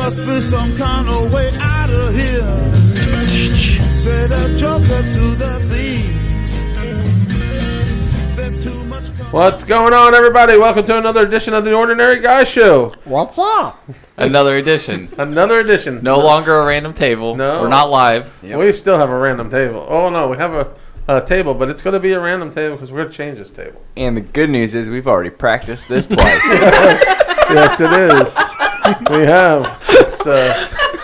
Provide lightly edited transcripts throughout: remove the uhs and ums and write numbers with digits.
must be some kind of way out of here. Say the joker to the thief. There's too much. What's going on, everybody? Welcome to another edition of the Ordinary Guy Show. What's up? Another edition. Another edition. No longer a random table. No. We're not live. Yep. We still have a random table. Oh, no, we have a table, but it's going to be a random table because we're going to change this table. And the good news is we've already practiced this twice. Yes, it is. We have. It's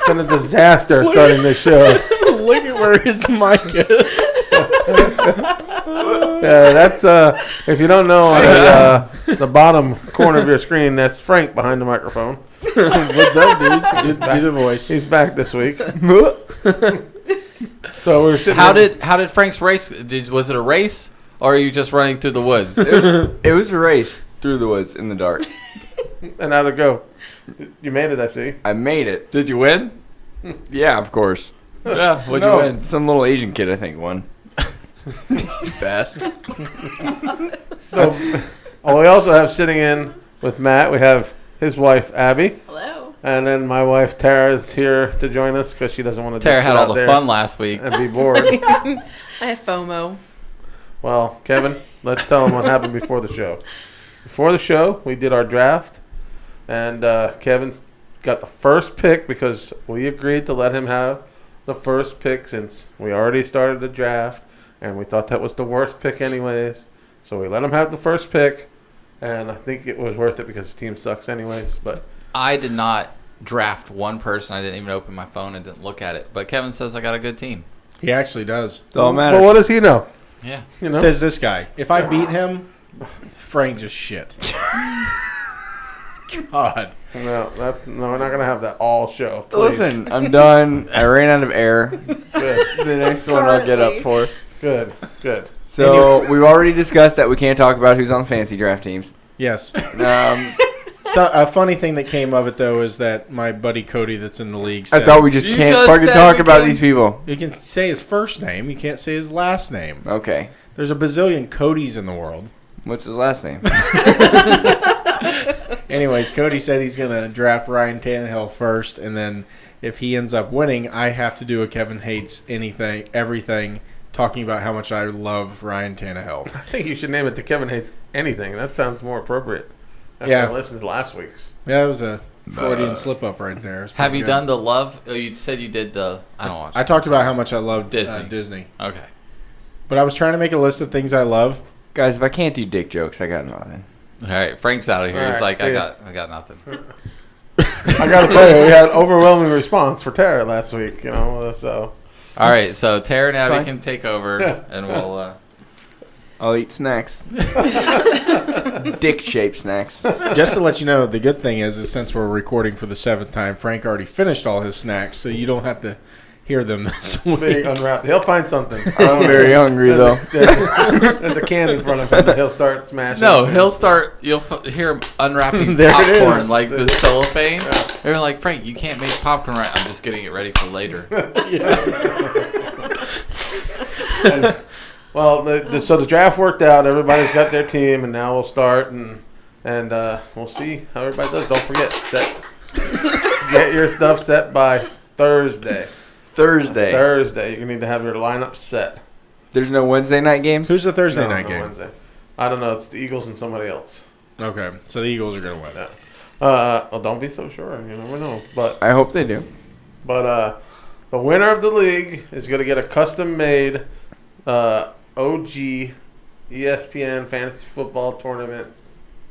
been a disaster starting this show. Look at where his mic is. Yeah, that's, if you don't know, on the bottom corner of your screen, that's Frank behind the microphone. What's up, dudes? Do the voice. He's back this week. So we're sitting How did Frank's race? Was it a race, or are you just running through the woods? It was a race through the woods in the dark. And how'd it go? You made it, I see. I made it. Did you win? Yeah, of course. Yeah. What'd you win? Some little Asian kid, I think, won. He's fast. So, we also have sitting in with Matt, we have his wife, Abby. Hello. And then my wife, Tara, is here to join us because she doesn't want to Tara just had sit all out the there fun last week. and be bored. I have FOMO. Well, Kevin, let's tell them what happened before the show. Before the show, we did our draft, and Kevin's got the first pick because we agreed to let him have the first pick since we already started the draft, and we thought that was the worst pick anyways. So we let him have the first pick, and I think it was worth it because the team sucks anyways. But I did not draft one person. I didn't even open my phone and didn't look at it. But Kevin says I got a good team. He actually does. It's all matters. But what does he know? Yeah. You know? Says this guy. If I beat him, Frank just shit. God. No, we're not gonna have that all show. Please. Listen, I'm done. I ran out of air. Good, The next one I'll get up for. good. So we've already discussed that we can't talk about who's on the fantasy draft teams. Yes. Um, So a funny thing that came of it though is that my buddy Cody that's in the league I said, thought we just You can't just fucking said talk we about can- these people. you can say his first name, you can't say his last name. Okay. There's a bazillion Codys in the world. What's his last name? Anyways, Cody said he's going to draft Ryan Tannehill first, and then if he ends up winning, I have to do a Kevin hates everything, talking about how much I love Ryan Tannehill. I think you should name it to Kevin Hates Anything. That sounds more appropriate. After Yeah. I listened to last week's. Yeah, it was a Freudian slip up right there. It was Have pretty you good. done the love? Oh, you said you did the. I don't watch. I talked about how much I love Disney. Disney. Okay. But I was trying to make a list of things I love. Guys, if I can't do dick jokes, I got nothing. All right. Frank's out of here. All He's right, like, see I ya. got nothing. I got to tell you, we had overwhelming response for Tara last week, you know, so. All right. So Tara and Abby fine. can take over, and we'll. I'll eat snacks. Dick-shaped snacks. Just to let you know, the good thing is since we're recording for the 7th time, Frank already finished all his snacks, so you don't have to hear them this Being week. unwrapped. He'll find something. I'm very hungry, though. There's a can in front of him that he'll start smashing. No, into. he'll start. You'll hear him unwrapping There it popcorn is. like the cellophane. They're like, Frank, you can't make popcorn right. I'm just getting it ready for later. Well, so the draft worked out. Everybody's got their team, and now we'll start, and we'll see how everybody does. Don't forget, get your stuff set by Thursday. Thursday. You need to have your lineup set. There's no Wednesday night games? Who's the Thursday No, night no game? Wednesday. I don't know. It's the Eagles and somebody else. Okay, so the Eagles are going to win. Yeah. Well, don't be so sure. You never know. But I hope they do. The winner of the league is going to get a custom-made OG ESPN Fantasy Football Tournament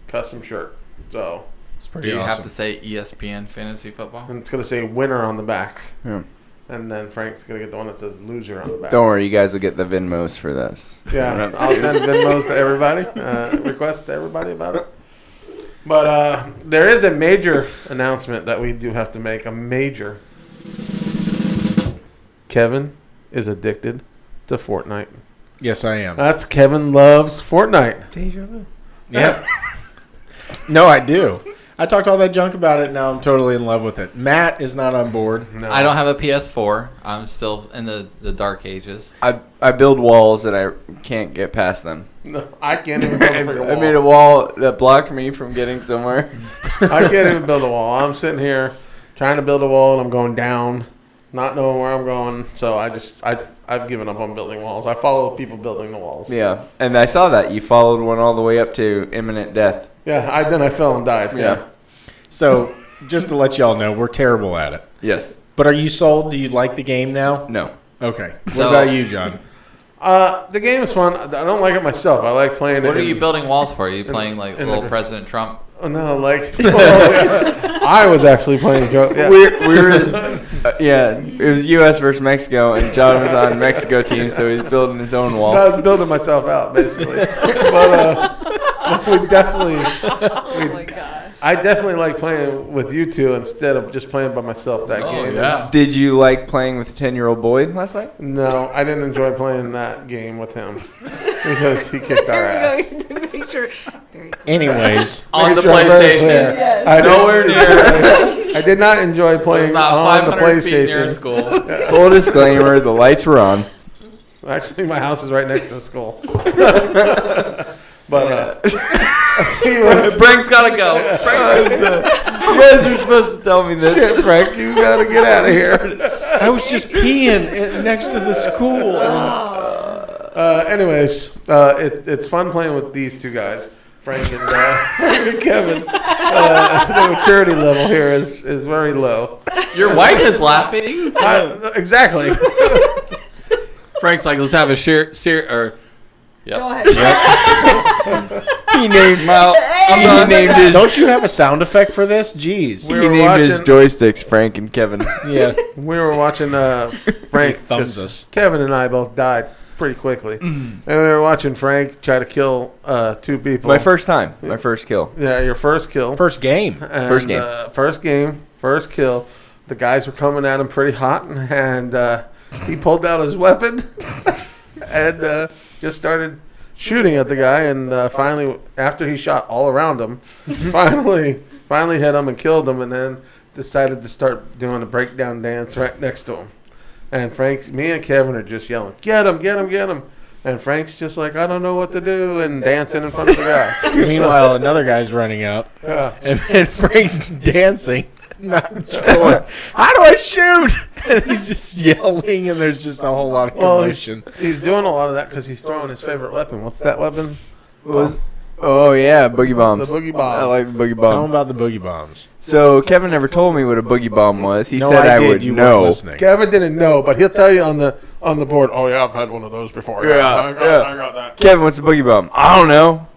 custom shirt. So, It's Do pretty you awesome. have to say ESPN fantasy football? and it's going to say winner on the back. Yeah. And then Frank's going to get the one that says loser on the back. Don't worry, you guys will get the Venmos for this. Yeah, I'll send Venmos to everybody. Request to everybody about it. But there is a major announcement that we do have to make. A major. Kevin is addicted to Fortnite. Yes, I am. That's Kevin loves Fortnite. Deja vu. Yeah. No, I do. I talked all that junk about it. Now I'm totally in love with it. Matt is not on board. No. I don't have a PS4. I'm still in the dark ages. I build walls and I can't get past them. No, I can't even build a freaking wall. I made a wall that blocked me from getting somewhere. I can't even build a wall. I'm sitting here trying to build a wall and I'm going down, not knowing where I'm going. So I've given up on building walls. I follow people building the walls. Yeah, and I saw that you followed one all the way up to imminent death. Yeah, then I fell and died. Yeah. So, just to let y'all know, we're terrible at it. Yes. But are you sold? Do you like the game now? No. Okay. What So- about you, John? The game is fun. I don't like it myself. I like playing it. What are you building walls for? Are you playing like in little the- President Trump? Oh, no, like I was actually playing. Yeah. We were it was U.S. versus Mexico, and John was on Mexico team, so he's building his own wall. So I was building myself out, basically. But we definitely. Oh my gosh. I definitely like playing with you two instead of just playing by myself. That game. Yeah. Did you like playing with a 10-year-old boy last night? No, I didn't enjoy playing that game with him because he kicked our ass. To make sure. Very cool. Anyways, On the Make sure I'm very PlayStation. clear. Yes. I Nowhere didn't- near. I did not enjoy It's playing not on the 500 feet near PlayStation. school. Full disclaimer, the lights were on. Actually, my house is right next to a school. But he was. Frank's gotta go. You guys are supposed to tell me this. Shit, Frank, you gotta get out of here. I was just peeing next to the school. Anyways, it's fun playing with these two guys, Frank and Kevin. The maturity level here is very low. Your wife is laughing. Exactly. Frank's like, let's have a Yep. Go ahead. He named his Don't you have a sound effect for this? Jeez. We he were named his watching- joysticks Frank and Kevin. Yeah. We were watching Frank. thumbs 'cause us. Kevin and I both died pretty quickly, and we were watching Frank try to kill two people. My first time, my first kill. Yeah, your first kill. First game. And, First game. First kill. The guys were coming at him pretty hot, and he pulled out his weapon and just started shooting at the guy. And finally, after he shot all around him, finally hit him and killed him, and then decided to start doing a breakdown dance right next to him. And me and Kevin are just yelling, "Get him, get him, get him!" And Frank's just like, "I don't know what to do," and dancing in front of the guy. Meanwhile, another guy's running up, Yeah. and Frank's dancing. Not going, how do I shoot? And he's just yelling, and there's just a whole lot of Well, commotion. he's doing a lot of that because he's throwing his favorite weapon. What's that weapon? Oh yeah, boogie bombs. The boogie bomb. I like the boogie Tell him bomb. about the boogie bombs. So Kevin never told me what a boogie bomb was. He No, said I did. would You know. weren't listening. Kevin didn't know, but he'll tell you on the board. Oh yeah, I've had one of those before. Yeah, I yeah. got that. Kevin, what's a boogie bomb? I don't know.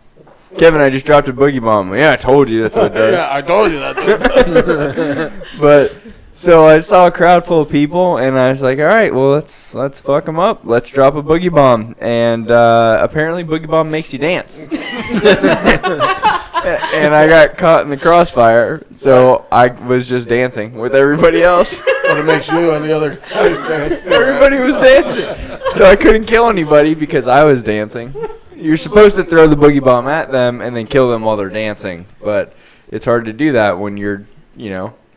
Kevin, I just dropped a boogie bomb. Yeah, I told you that's what it does. Yeah, I told you that. But so I saw a crowd full of people, and I was like, "All right, well let's fuck them up. Let's drop a boogie bomb." And apparently, boogie bomb makes you dance. And I got caught in the crossfire, so I was just dancing with everybody else. But it makes you and the other guys dance. too, right? Everybody was dancing, so I couldn't kill anybody because I was dancing. You're supposed to throw the boogie bomb at them and then kill them while they're dancing, but it's hard to do that when you're,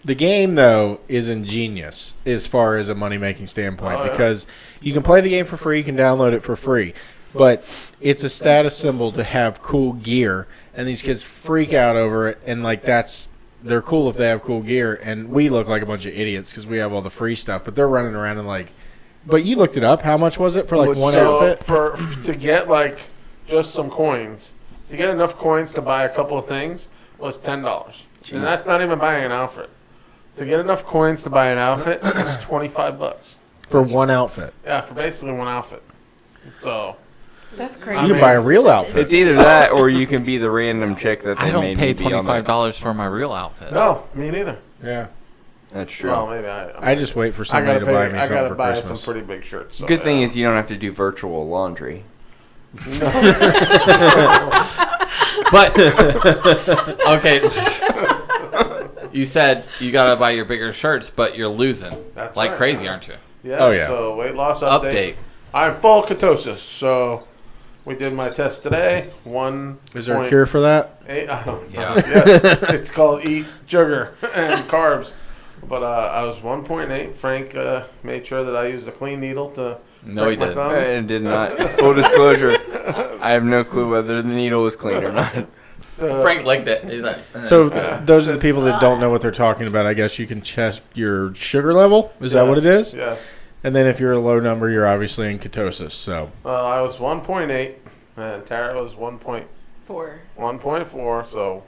The game, though, is ingenious as far as a money-making standpoint Oh, yeah. because you can play the game for free, you can download it for free, but it's a status symbol to have cool gear, and these kids freak out over it, and they're cool if they have cool gear, and we look like a bunch of idiots because we have all the free stuff, but they're running around and but you looked it up. How much was it for one outfit? To get just some coins, to get enough coins to buy a couple of things was $10, and that's not even buying an outfit. To get enough coins to buy an outfit is $25 For one outfit. Yeah, for basically one outfit. So That's You crazy. can buy a real outfit. It's either that or you can be the random chick that they I don't made pay me be on that. $25 for my real outfit. no, me neither. Yeah. That's true. Well, maybe I just wait for I somebody gotta to buy pay. me I something gotta for buy Christmas. some pretty big shirts. So Good thing yeah. is you don't have to do virtual laundry. But okay, you said you gotta buy your bigger shirts, but you're losing That's like right. crazy, aren't you? Yes, Oh, yeah. So weight loss update. Update. I'm full ketosis. So we did my test today. Is there a cure for that? I don't know. Yeah. Yes, it's called eat sugar and carbs. But I was 1.8. Frank made sure that I used a clean needle to. No, he break my didn't. thumb. It did not. Full disclosure, I have no clue whether the needle was clean or not. Frank liked it. He's like, So "That's good." those are the people that don't know what they're talking about. I guess you can check your sugar level. Is that what it is? Yes. And then if you're a low number, you're obviously in ketosis. So I was 1.8, and Tara was 1.4. 4. So,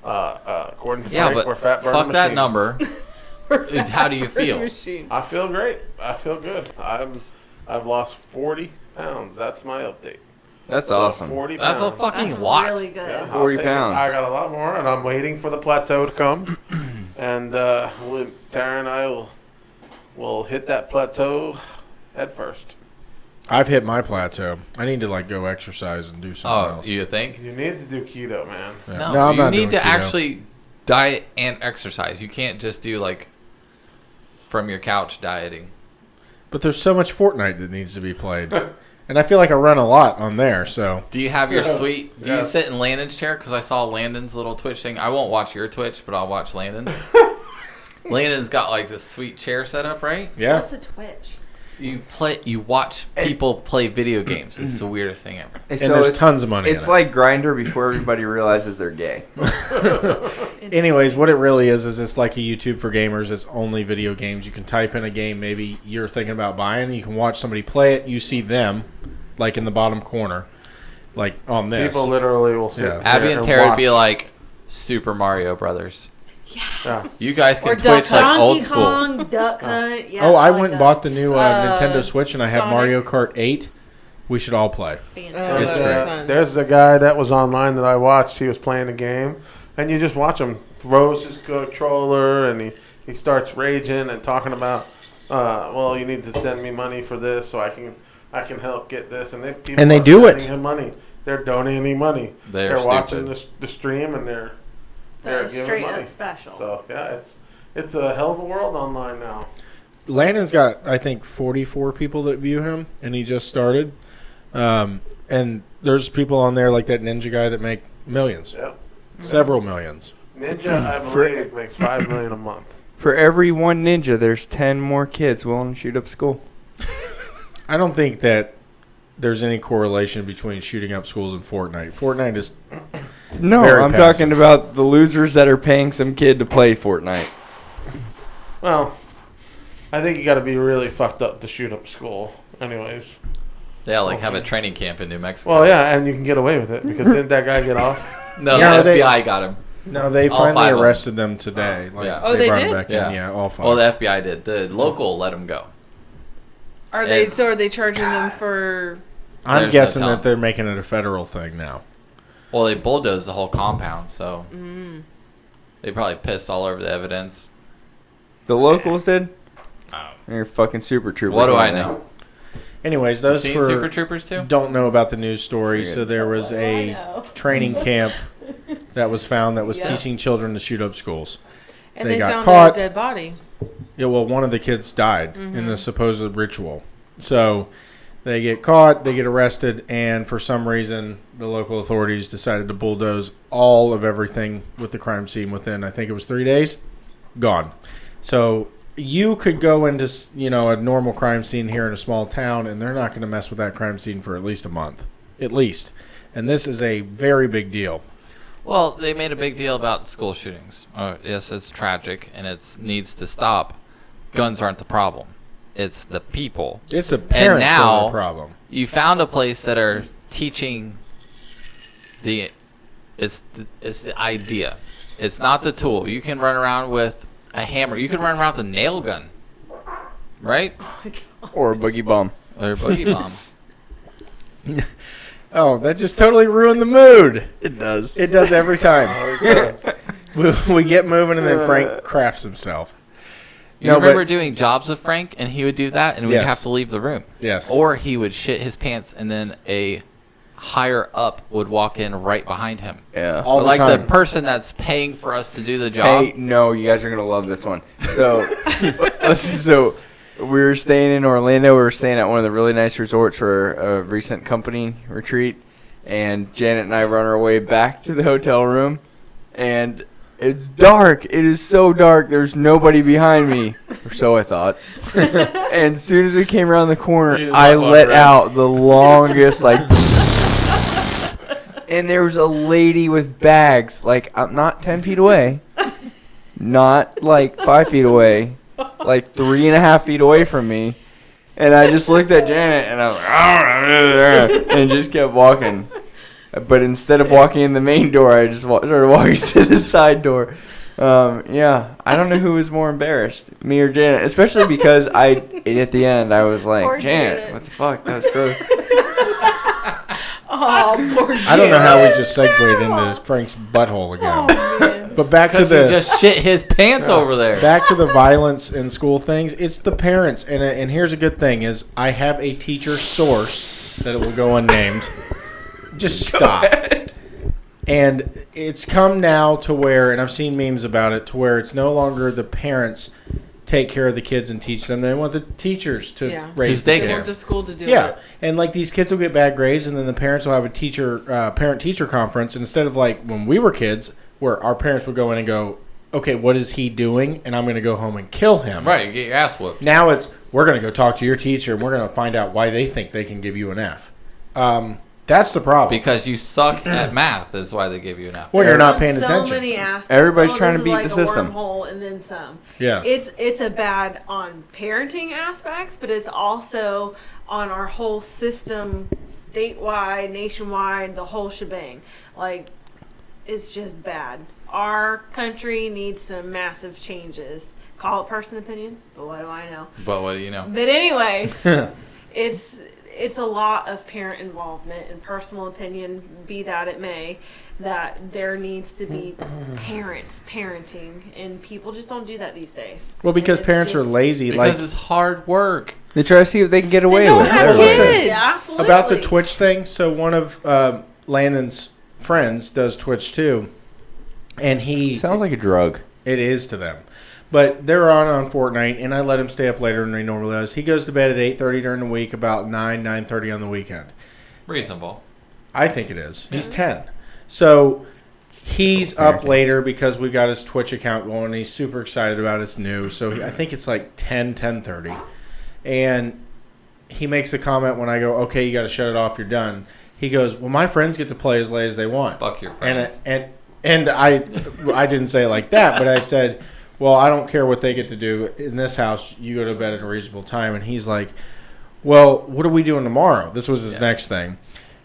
according to Yeah, Frank, but we're fat burning fuck that machines. number. How do you feel? Machines. I feel great. I feel good. I've lost 40 pounds. That's my update. That's So awesome. 40 That's a pounds. fucking That's lot. really good. Yeah, I'll 40 take it. pounds. I got a lot more, and I'm waiting for the plateau to come. And Tara and I will hit that plateau head first. I've hit my plateau. I need to go exercise and do something Oh, else. you think? You need to do keto, man. Yeah. No, I'm you not need doing to keto. actually diet and exercise. You can't just do from your couch dieting. But there's so much Fortnite that needs to be played, and I feel like I run a lot on there. So Do you have your Yes, sweet? Do you yes. sit in Landon's chair? Because I saw Landon's little Twitch thing. I won't watch your Twitch, but I'll watch Landon's. Landon's got this sweet chair set up, right? yeah, What's a Twitch? You watch people play video games. It's the weirdest thing ever. and there's tons of money. It's in it. like Grinder before everybody realizes they're gay. Anyways, what it really is it's like a YouTube for gamers. It's only video games. You can type in a game maybe you're thinking about buying. You can watch somebody play it. You see them, in the bottom corner, on this. People literally will sit Yeah. there Abby and Tara would be watch. like Super Mario Brothers. Yeah. You guys can Or Duck Twitch like old Donkey school. Kong, Duck Hunt. Yeah, Oh, I like went and bought the those. new Nintendo Switch, and I have Sonic. Mario Kart 8. We should all play. Fantastic. It's great. There's a guy that was online that I watched. He was playing a game, and you just watch him throws his controller, and he starts raging and talking about, well, you need to send me money for this so I can help get this, and people they are do it. sending him money. They're donating money. They're watching stupid. the stream, and they're That's giving straight money. up special. So yeah, it's a hell of a world online now. Landon's got, I think, 44 people that view him, and he just started. And there's people on there like that ninja guy that make millions, Yep. several millions. Ninja, I believe, makes $5 million a month. For every one ninja, there's 10 more kids willing to shoot up school. I don't think that there's any correlation between shooting up schools and Fortnite. Fortnite is No, Very I'm passive. talking about the losers that are paying some kid to play Fortnite. Well, I think you got to be really fucked up to shoot up school. Anyways. Yeah, have a training camp in New Mexico. Well, yeah, and you can get away with it because didn't that guy get off? No, Yeah, the they- FBI got him. no. They All finally 5 of them. arrested them today. Yeah. Oh, they brought did? them back Yeah. in. Yeah, all 5. Well, the FBI did. The local let him go. Are they? And- So are they charging them for? I'm there's guessing no that telling. they're making it a federal thing now. Well, they bulldozed the whole compound, so they probably pissed all over the evidence. The locals did? Oh. They're fucking super troopers. What do I aren't they? know? Anyways, You those seen for Super Troopers too? don't know about the news story. So there was I a know. training camp that was found that was Yeah. teaching children to shoot up schools. And They they, got found caught. a dead body. Yeah, well, one of the kids died in the supposed ritual. So they get caught, they get arrested, and for some reason, the local authorities decided to bulldoze all of everything with the crime scene within, I think it was 3 days, gone. So you could go into, a normal crime scene here in a small town, and they're not going to mess with that crime scene for at least a month, at least. And this is a very big deal. Well, they made a big deal about school shootings. Yes, it's tragic and it needs to stop. Guns aren't the problem. It's the people. It's the parents that are now- the problem. You found a place that are teaching it's the idea. It's not the tool. You can run around with a hammer. You can run around with a nail gun. Right? Or a boogie bomb. Or a boogie bomb. Oh, that just totally ruined the mood. It does. It does every time. we get moving, and then Frank craps himself. You No, remember but- doing jobs with Frank, and he would do that, and we'd Yes. have to leave the room. Yes. Or he would shit his pants, and then a higher up would walk in right behind him. Yeah. All But the like time. the person that's paying for us to do the job. Hey, no, you guys are gonna love this one. So, listen. So, we were staying in Orlando. We were staying at one of the really nice resorts for a recent company retreat, and Janet and I run our way back to the hotel room, and it's dark. It is so dark. There's nobody behind me, or so I thought. And as soon as we came around the You corner, just I walk let around. out the longest and there was a lady with bags. Like, I'm not 10 feet away. Not, like, 5 feet away. Like, 3.5 feet away from me. And I just looked at Janet, and I was like, and just kept walking. But instead of walking in the main door, I just started walking to the side door. Yeah, I don't know who was more embarrassed, me or Janet. Especially because at the end, I was like, Poor Janet, Janet. what the fuck? That's gross. Oh, poor Janet. I don't know how we just segued into Frank's butthole again. Oh, man. But back to Because he the just shit his pants over there. back to the violence in school things. It's the parents, and here's a good thing: is I have a teacher source that will go unnamed. Just stop. And it's come now to where, and I've seen memes about it, to where it's no longer the parents take care of the kids and teach them. They want the teachers to Yeah. raise He's the daycare. They kids. want the school to do Yeah, it. and like these kids will get bad grades, and then the parents will have a parent-teacher conference. And instead of like when we were kids, where our parents would go in and go, okay, what is he doing? And I'm going to go home and kill him. Right, you get your ass whooped. Now it's, we're going to go talk to your teacher, and we're going to find out why they think they can give you an F. That's the problem. Because you suck at math is why they give you an F. When you're not On paying so attention. many aspects. Everybody's trying to this beat is the like system. A wormhole and then some. Yeah. It's a bad on parenting aspects, but it's also on our whole system, statewide, nationwide, the whole shebang. Like, it's just bad. Our country needs some massive changes. Call it personal opinion, but what do I know? But what do you know? But anyways, it's a lot of parent involvement and personal opinion, be that it may, that there needs to be parents parenting, and people just don't do that these days. Well, because And it's parents are just- lazy. Because Like it's hard work. They try to see what they can get They away don't with. have Well, kids. listen, Absolutely. about the Twitch thing. So one of Landon's friends does Twitch too, and he Sounds like a drug. it is to them. But they're on Fortnite, and I let him stay up later than he normally does. He goes to bed at 8:30 during the week, about 9:30 on the weekend. Reasonable. I think it is. He's 10. So he's up later because we got his Twitch account going, and he's super excited about it. It's new. So I think it's like 10:30. And he makes a comment when I go, okay, you got to shut it off, you're done. He goes, well, my friends get to play as late as they want. Fuck your friends. And I didn't say it like that, but I said, well, I don't care what they get to do. In this house, you go to bed at a reasonable time. And he's like, well, what are we doing tomorrow? This was his next thing.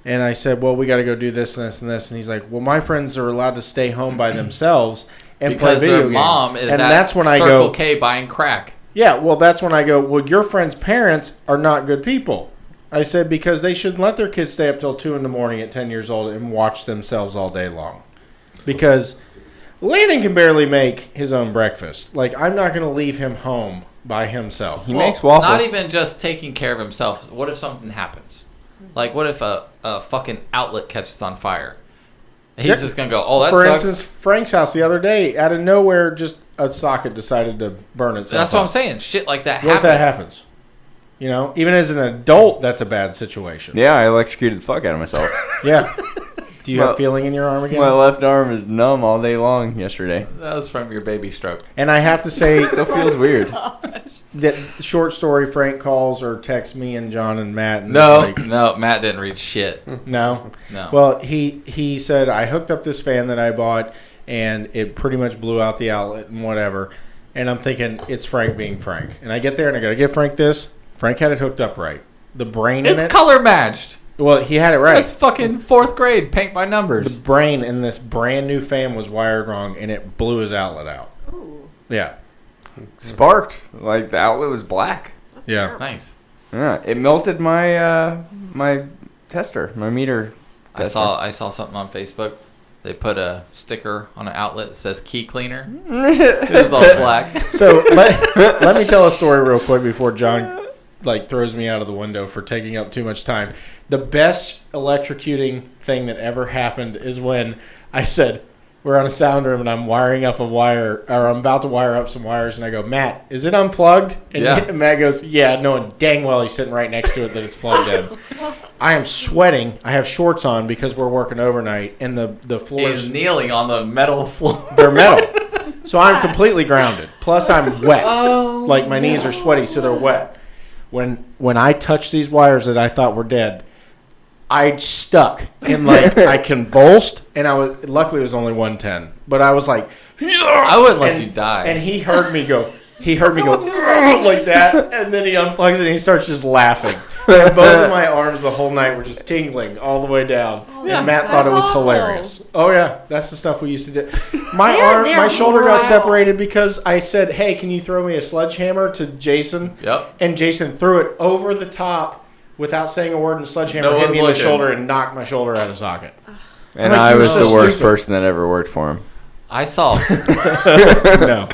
And I said, well, we got to go do this and this and this. And he's like, well, my friends are allowed to stay home by themselves and Because play video their games. mom is and at that's when I Circle go, K buying crack. yeah, well, that's when I go, well, your friends' parents are not good people. I said, because they shouldn't let their kids stay up till 2 in the morning at 10 years old and watch themselves all day long. Because Landon can barely make his own breakfast. Like, I'm not going to leave him home by himself. He makes waffles. Not even just taking care of himself. What if something happens? Like, what if a fucking outlet catches on fire? He's Yeah. just going to go, oh, that For sucks. instance, Frank's house the other day, out of nowhere, just a socket decided to burn itself That's what I'm up. saying. Shit like that What if happens. that happens? You know, even as an adult, that's a bad situation. Yeah, I electrocuted the fuck out of myself. Yeah. Do you Well, have feeling in your arm again? My left arm is numb all day long yesterday. That was from your baby stroke. And I have to say, Still feels weird. that short story, Frank calls or texts me and John and Matt. And No, it's like, no, Matt didn't read shit. no. No. Well, he said, I hooked up this fan that I bought, and it pretty much blew out the outlet and whatever. And I'm thinking, it's Frank being Frank. And I get there, and I got to give Frank this. Frank had it hooked up right. The brain in It's it. color matched. Well, he had it right. It's fucking 4th grade. Paint by The numbers. brain in this brand new fan was wired wrong, and it blew his outlet out. Ooh, Yeah. Sparked. Like the outlet was black. that's Yeah. terrible. Nice. Yeah, it melted my my tester, my meter. Tester. I saw something on Facebook. They put a sticker on an outlet that says key cleaner. it It was all black. So let me tell a story real quick before John throws me out of the window for taking up too much time. The best electrocuting thing that ever happened is when I said, we're on a sound room and I'm wiring up a wire, or I'm about to wire up some wires, and I go, Matt, is it unplugged? And Yeah. Matt goes, yeah, knowing dang well he's sitting right next to it that it's plugged in. I am sweating. I have shorts on because we're working overnight, and the floors, He's kneeling on the metal floor. they're metal. So I'm completely grounded. Plus I'm wet. Oh, Like my knees are sweaty, so they're wet. When I touched these wires that I thought were dead, I stuck and like I convulsed, and luckily it was only 110, but I was like, I wouldn't let you die. and he heard me go like that, and then he unplugs it and he starts just laughing. And both of my arms the whole night were just tingling all the way down. yeah, And Matt thought it was that's awful. hilarious. Oh yeah, that's the stuff we used to do. My They're shoulder got wild. separated because I said, "Hey, can you throw me a sledgehammer?" to Jason. Yep. And Jason threw it over the top without saying a word, and the sledgehammer No hit one's me in the looking. shoulder and knocked my shoulder out of socket. And Like, I you were was so the worst stupid. person that ever worked for him. I saw. No.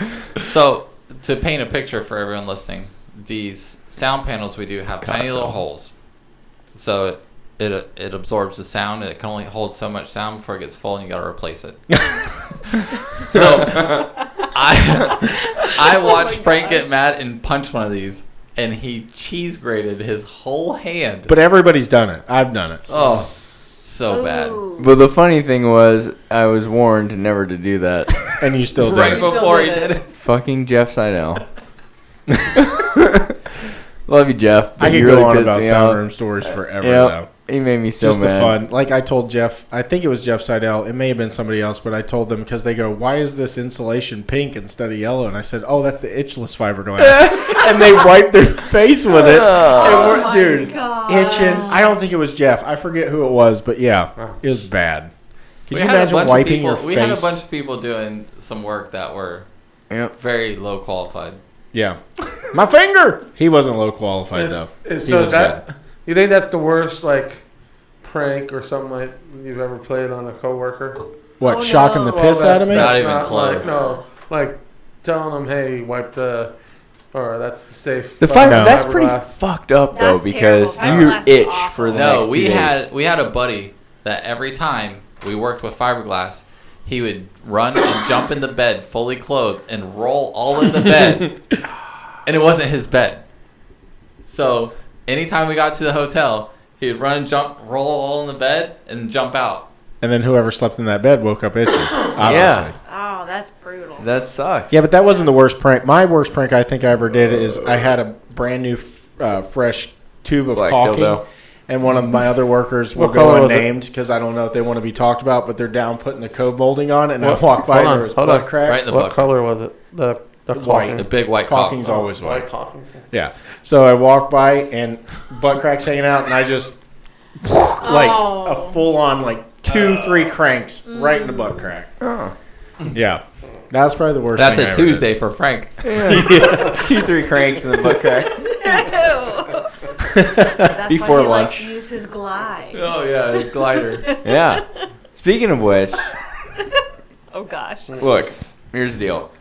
So, to paint a picture for everyone listening, these sound panels we do have tiny little holes. So it absorbs the sound, and it can only hold so much sound before it gets full, and you got to replace it. So I watched Frank get mad and punch one of these, and he cheese grated his whole hand. But everybody's done it. I've done it. Oh, so bad. Ooh. But the funny thing was, I was warned never to do that. And you still do Right it. before he did did it. it. Fucking Jeff Seidel. Love you, Jeff. but I could you go really on pissed about me sound off. room stories forever, Yep. though. He made me so Just mad. the fun. Like I told Jeff, I think it was Jeff Seidel. It may have been somebody else, but I told them because they go, "Why is this insulation pink instead of yellow?" And I said, "Oh, that's the itchless fiberglass." And they wiped their face with it. Oh And my dude, God. itching. I don't think it was Jeff. I forget who it was, but yeah, it was bad. Could you imagine wiping your face? We had a bunch of people doing some work that were Yep. very low qualified. Yeah, my finger. He wasn't low qualified though. He So was is that you think that's the worst like prank or something like you've ever played on a coworker? What, Oh, shocking no. the piss out of me? Not even Like, close. no, like telling them, "Hey, wipe the," or that's the safe. The fiber, No. that's pretty fiberglass. fucked up though, That's because terrible. you Fiberglass is itch awful. for the next No, 2 we days. had a buddy that every time we worked with fiberglass, he would run and jump in the bed fully clothed and roll all in the bed, and it wasn't his bed. So anytime we got to the hotel, he would run and jump, roll all in the bed, and jump out. And then whoever slept in that bed woke up itching. Obviously. Oh, that's brutal. That sucks. Yeah, but that wasn't the worst prank. My worst prank I think I ever did is I had a brand new fresh tube of Black caulking. dildo. And one of my other workers will What go color was it? unnamed because I don't know if they want to be talked about, but they're down putting the code molding on, and I walk by hold and on, there was hold blood on. crack. Right in the What bucket. color was it? The White. caulking. The big white Caulking's cock. always white. White caulking. Yeah. So I walk by and butt cracks hanging out, and I just like Oh. a full on like 2-3 cranks right in the butt crack. Oh. Yeah. That was probably the worst. That's thing a I ever did. Tuesday for Frank. 2-3 cranks in the butt crack. That's Before why he lunch. likes to use his glide. Oh yeah, his glider. Yeah. Speaking of which, Oh gosh. look, here's the deal.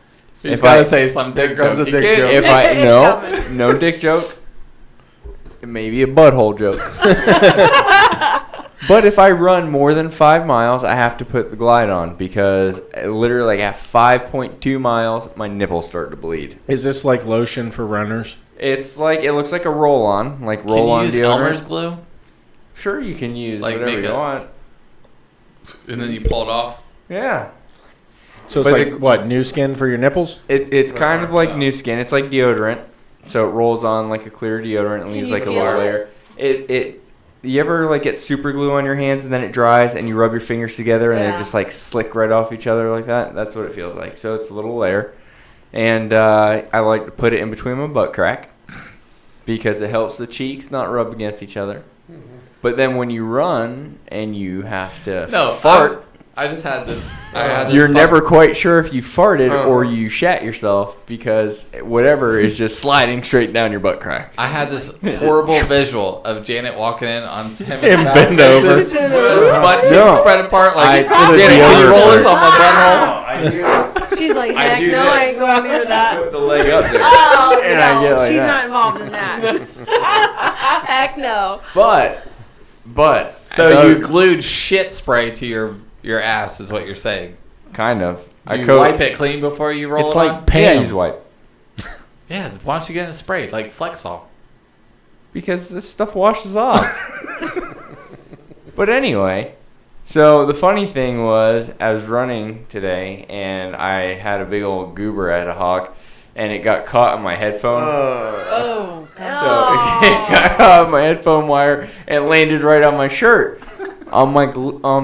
He's If got I- to say some dick comes joke. a You dick can't- joke. If I It's no coming. no dick joke, it may be a butthole joke. But if I run more than 5 miles, I have to put the glide on because literally at 5.2 miles, my nipples start to bleed. Is this like lotion for runners? It's like it looks like a roll-on, like Can you roll-on use deodorant. Elmer's glue? Sure, you can use Like, whatever make you it- want. And then you pull it off. Yeah, So it's But like it- what, new skin for your nipples? it's kind of like no. new skin. It's like deodorant, so it rolls on like a clear deodorant and Can leaves you like a feel little it? layer. You ever like get super glue on your hands and then it dries and you rub your fingers together and Yeah. they just like slick right off each other like that? That's what it feels like. So it's a little layer, and I like to put it in between my butt crack because it helps the cheeks not rub against each other. But then when you run and you have to No, fart, I just had this. I had this you're fuck- never quite sure if you farted Oh. or you shat yourself because whatever is just sliding straight down your butt crack. I had this horrible visual of Janet walking in on Tim And bend over. with her butt cheeks No. spread apart. Like, I- Janet, can you roll this on my butthole? I do. She's like, I heck do no, this. I ain't going near that. Put the leg up there. Oh, And I no, get like she's that. not involved in that. Heck no. But So you glued shit spray to your ass, is what you're saying. kind of. Do you wipe it clean before you roll It's it like on? Yeah, Pam. use wipe Yeah, why don't you get it sprayed like Flexol? because this stuff washes off. But anyway, so the funny thing was I was running today and I had a big old goober at a hawk, and it got caught on my headphone. Oh, So it got caught on my headphone wire and landed right on my shirt, on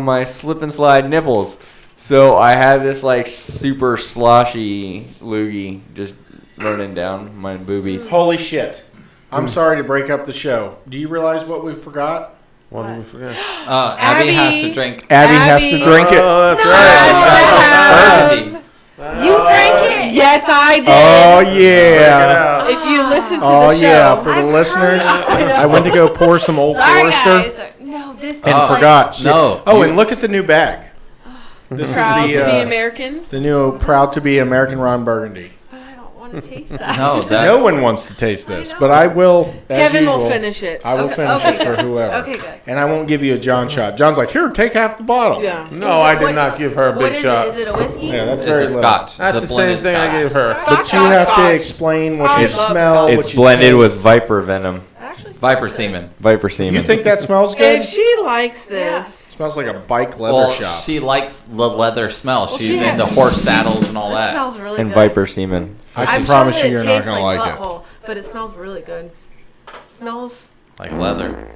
my slip and slide nipples. So I had this like super sloshy loogie just running down my boobies. Holy shit. I'm sorry to break up the show. Do you realize what we forgot? What did we forget? Abby has to drink. Abby has to drink it. Oh, that's right. Burgundy. you drank it. Yes, I did. Oh, Check it yeah. out. If you listen to Oh, the show. yeah. For the listeners, I went to go pour some Old Sorry, Forester guys. No, this and Oh. forgot. Shit. No. Oh, and look at the new bag. This Proud is to be the, American. the new Proud to be American Ron Burgundy. But I don't want to taste that. No, that's No one wants to taste this, but I will. As Kevin usual, will finish it. I will Okay, finish okay, it for good. whoever. Okay, good. And I won't give you a John shot. John's like, here, take half the bottle. Yeah. No, I did not give her a What big is shot. it? Is it a whiskey? Yeah, that's it's very a little. scotch. That's It's the a same blended thing I scotch. gave her. But you have to explain what you It's- smell. what It's you blended taste. with viper venom. Actually, Viper semen. Viper semen. You think that smells good? If she likes this, Smells like a bike leather Well, shop. she likes the leather smell. She's she into has- horse saddles and all It that. smells really and good. viper semen. I I'm can sure promise that you, you're not tastes gonna like it. butthole, but it smells really good. Smells. Like leather.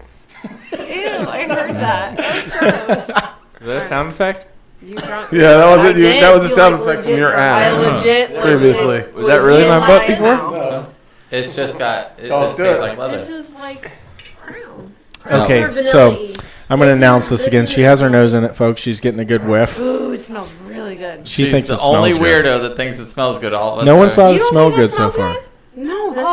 Ew! I heard that. That's gross. Is that a sound effect? You drunk? Yeah, that was I it. You, did. that was the You sound like effect from legit your drunk. I ass. legit. Previously. Was that really my butt in before? mouth. It's just got. It Don't just do tastes it. like leather. This is like crown. Okay, Or so vanilla-y. I'm going to This announce is- this this again. is She a- has her nose in it, folks. She's getting a good whiff. Ooh, it smells really good. She She's thinks the it smells only good. weirdo that thinks it smells good. All of us. No one are. thought You it don't smelled think good that so smells far. No, that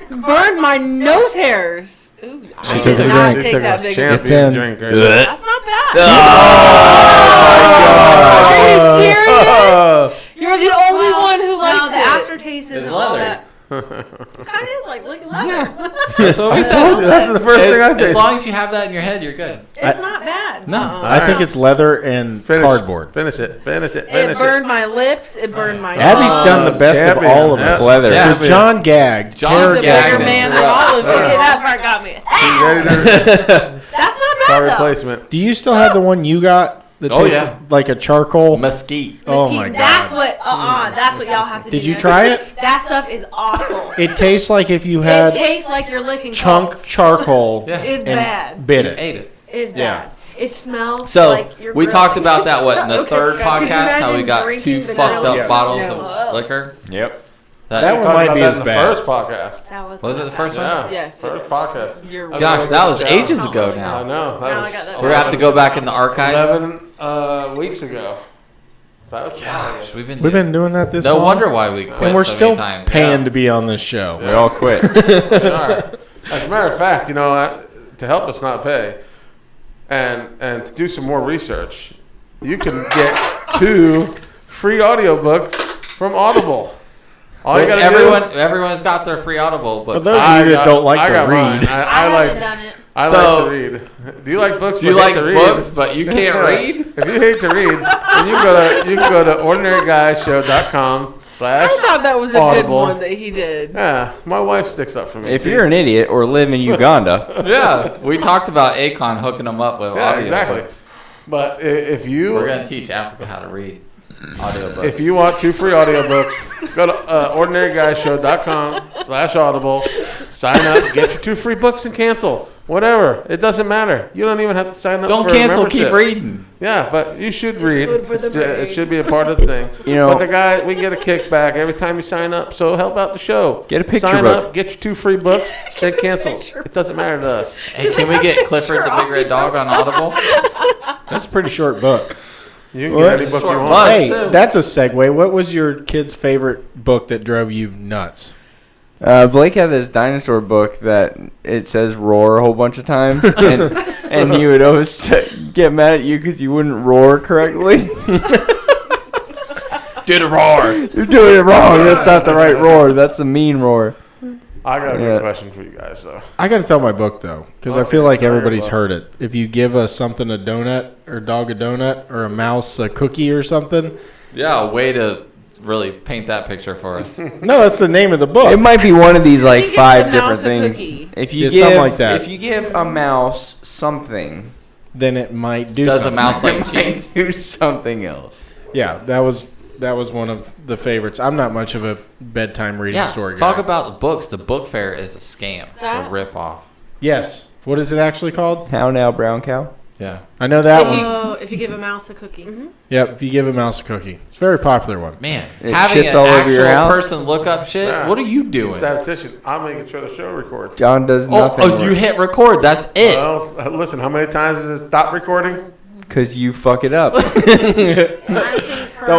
smells burned my nose hairs. Ooh, I took did a not drink. take that big. Champion It's in. drink right That's not bad. Are you serious? there. You're the only one who No, likes the it. aftertaste It's isn't all leather. that. It kind of is like leather. That's what we I told you, said. that's the first thing I As tasted. long as you have that in your head, you're good. It's not bad. No. I think it's leather and Finish. cardboard. Finish it. Finish it. It Finish burned it. my lips. It burned my Abby's nose. done the best of champion. all of Yeah. us. Leather. Yeah. Because John gagged. John He's a gagged bigger it. man than all of Okay, you. that part got me. She's ready to That's not car bad though. replacement. Do you still have the one you got that Oh, tasted yeah. like a charcoal? Mesquite. Oh Mesquite, my That's god. what. That's what y'all have to do. Did you next. try it? That stuff is awful. It tastes like if you It had tastes like you're licking chunk coals. charcoal Yeah. It's and bad. bit You it. ate it. It's Yeah. bad. It smells So like you're we grilling. talked about that in the Okay, third Scott, could you podcast, how we imagine got drinking two the fucked grill? up Yeah. bottles No. of liquor. Yep. That We one talked might about be that as in the bad. first podcast. That was Was it the first one? Yeah. Yes, it First is. podcast. You're Gosh, that was Yeah. ages ago I now. know. That Now I was got that We're gonna have to go back in the archives. 11 weeks ago. So that was Gosh, we've We've been doing that this No long. wonder why we quit And we're so still many times. paying Yeah. to be on this show. We all quit. They are. As a matter of fact, to help us not pay and to do some more research, you can get 2 free audiobooks from Audible. All you Which gotta everyone has got their free Audible For books. those of you that don't like I to got mine. read, I I haven't like done it. I So- like to read. Do you like books? Do you but like hate to read? books but you can't read? If you hate to read, then you can go to ordinaryguysshow.com/ I thought that was a good Audible. one that he did. Yeah, my wife sticks up for me. If see? you're an idiot or live in Uganda, Yeah, we talked about Akon hooking them up with Yeah, audio exactly. books. But if you We're gonna teach Africa how to read audio books. if you want 2 free audiobooks, go to ordinaryguysshow.com/audible. Sign up, get your 2 free books, and cancel. Whatever, it doesn't matter. You don't even have to sign up. Don't for cancel, a keep membership. reading. Yeah, but you should read. good for the It brain. should be a part of the thing. You know- but the guy, we get a kickback every time you sign up. So help out the show. Get a picture Sign book. up, get your 2 free books, then cancel. It doesn't matter to us. Hey, can we get Clifford the Big Red Dog on Audible? that's a pretty short book. You can What? get any book you Short want. bus. Hey, too. that's a segue. What was your kid's favorite book that drove you nuts? Blake had this dinosaur book that it says roar a whole bunch of times, and he would always get mad at you because you wouldn't roar correctly. Do the roar. You're doing it wrong. That's not the right roar. That's the mean roar. I got a Yeah. good question for you guys, though. I got to tell my book though, because I Okay, feel like tell your everybody's book. heard it. If you give something a donut or dog a donut or a mouse a cookie or something, Yeah, a way to really paint that picture for us. no, that's the name of the book. It might be one of these like think it's 5 a different mouse a things. cookie. If you Yeah, give something like that. if you give a mouse something, Then it might do. Does a something. mouse like it cheese? might do something else. Yeah, that was that was one of the favorites. I'm not much of a bedtime reading story guy. Talk about the books. The book fair is a scam. It's a ripoff. Yes. What is it actually called? How now, brown cow? Yeah. I know that one. If you give a mouse a cookie. Yep, if you give a mouse a cookie. It's a very popular one. Man, It having shits an all over your actual house? person look up shit. Yeah. What are you doing? Statistician. I'm making sure the show records. John does nothing. Oh, you hit record. That's it. Well, listen, how many times does it stop recording? Because you fuck it up. Don't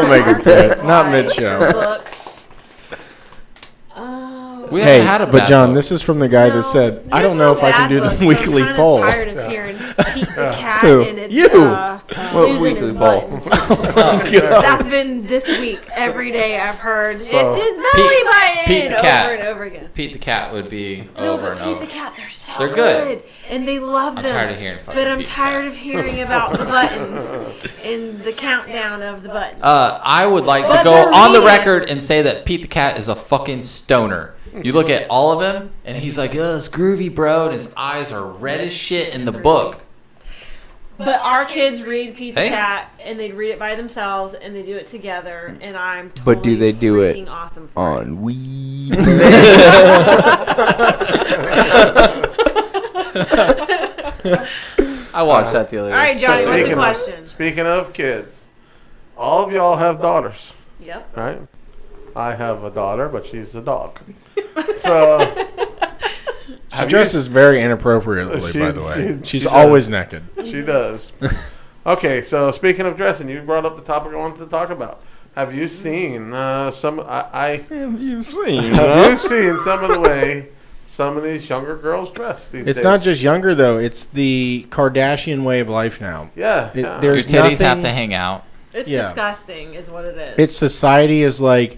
make it fit. Not mid-show. Books. We Hey, haven't had a but bad John, book. this is from the guy that said, I don't know if I can do the weekly poll. I'm kind of tired of hearing Pete the cat Who? and it's You. What losing weekly his poll? buttons. That's been this week. Every day I've heard it's his belly button Pete the cat. over and over again. Pete the cat would be No, over but and Pete over. the cat, they're so They're good. and they love I'm them. tired of hearing fucking But I'm Pete the tired cat. of hearing about the buttons and the countdown of the buttons. I would like to But go they're on the reading. record and say that Pete the cat is a fucking stoner. You look at all of him, and he's like, "Oh, it's groovy, bro," and his eyes are red as shit in the book. But our kids read Pete the Hey. Cat, and they read it by themselves, and they do it together, and I'm totally But do they do it freaking awesome for it. On weed. I watched that the other day. All right, Johnny, what's the Speaking of- question? Speaking of kids, all of y'all have daughters, Yep. right? I have a daughter, but she's a dog. So, She dresses very inappropriately, She- by the way. she She's does. always naked. She does. Okay, so speaking of dressing, you brought up the topic I wanted to talk about. Have you seen some? Have you seen? Have you seen some of the way some of these younger girls dress these days? It's not just younger, though. It's the Kardashian way of life now. Yeah. It- yeah. Your there's titties have nothing- to hang out. It's Yeah. disgusting, is what it is. It's society is like,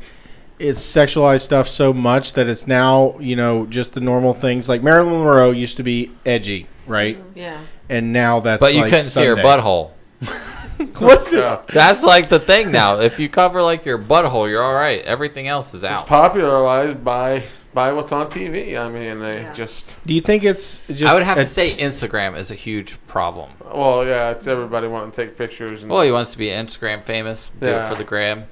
it's sexualized stuff so much that it's now, just the normal things. Like Marilyn Monroe used to be edgy, right? Yeah. And now that's But you like couldn't see her Sunday. butthole. What's it? Yeah. That's like the thing now. If you cover like your butthole, you're all right. Everything else is It's out. popularized by what's on TV. I mean, they just. Do you think it's just? I would have to say Instagram is a huge problem. Well, yeah, it's everybody wanting to take pictures. And, Well, he wants to be Instagram famous. Do Yeah. it for the gram.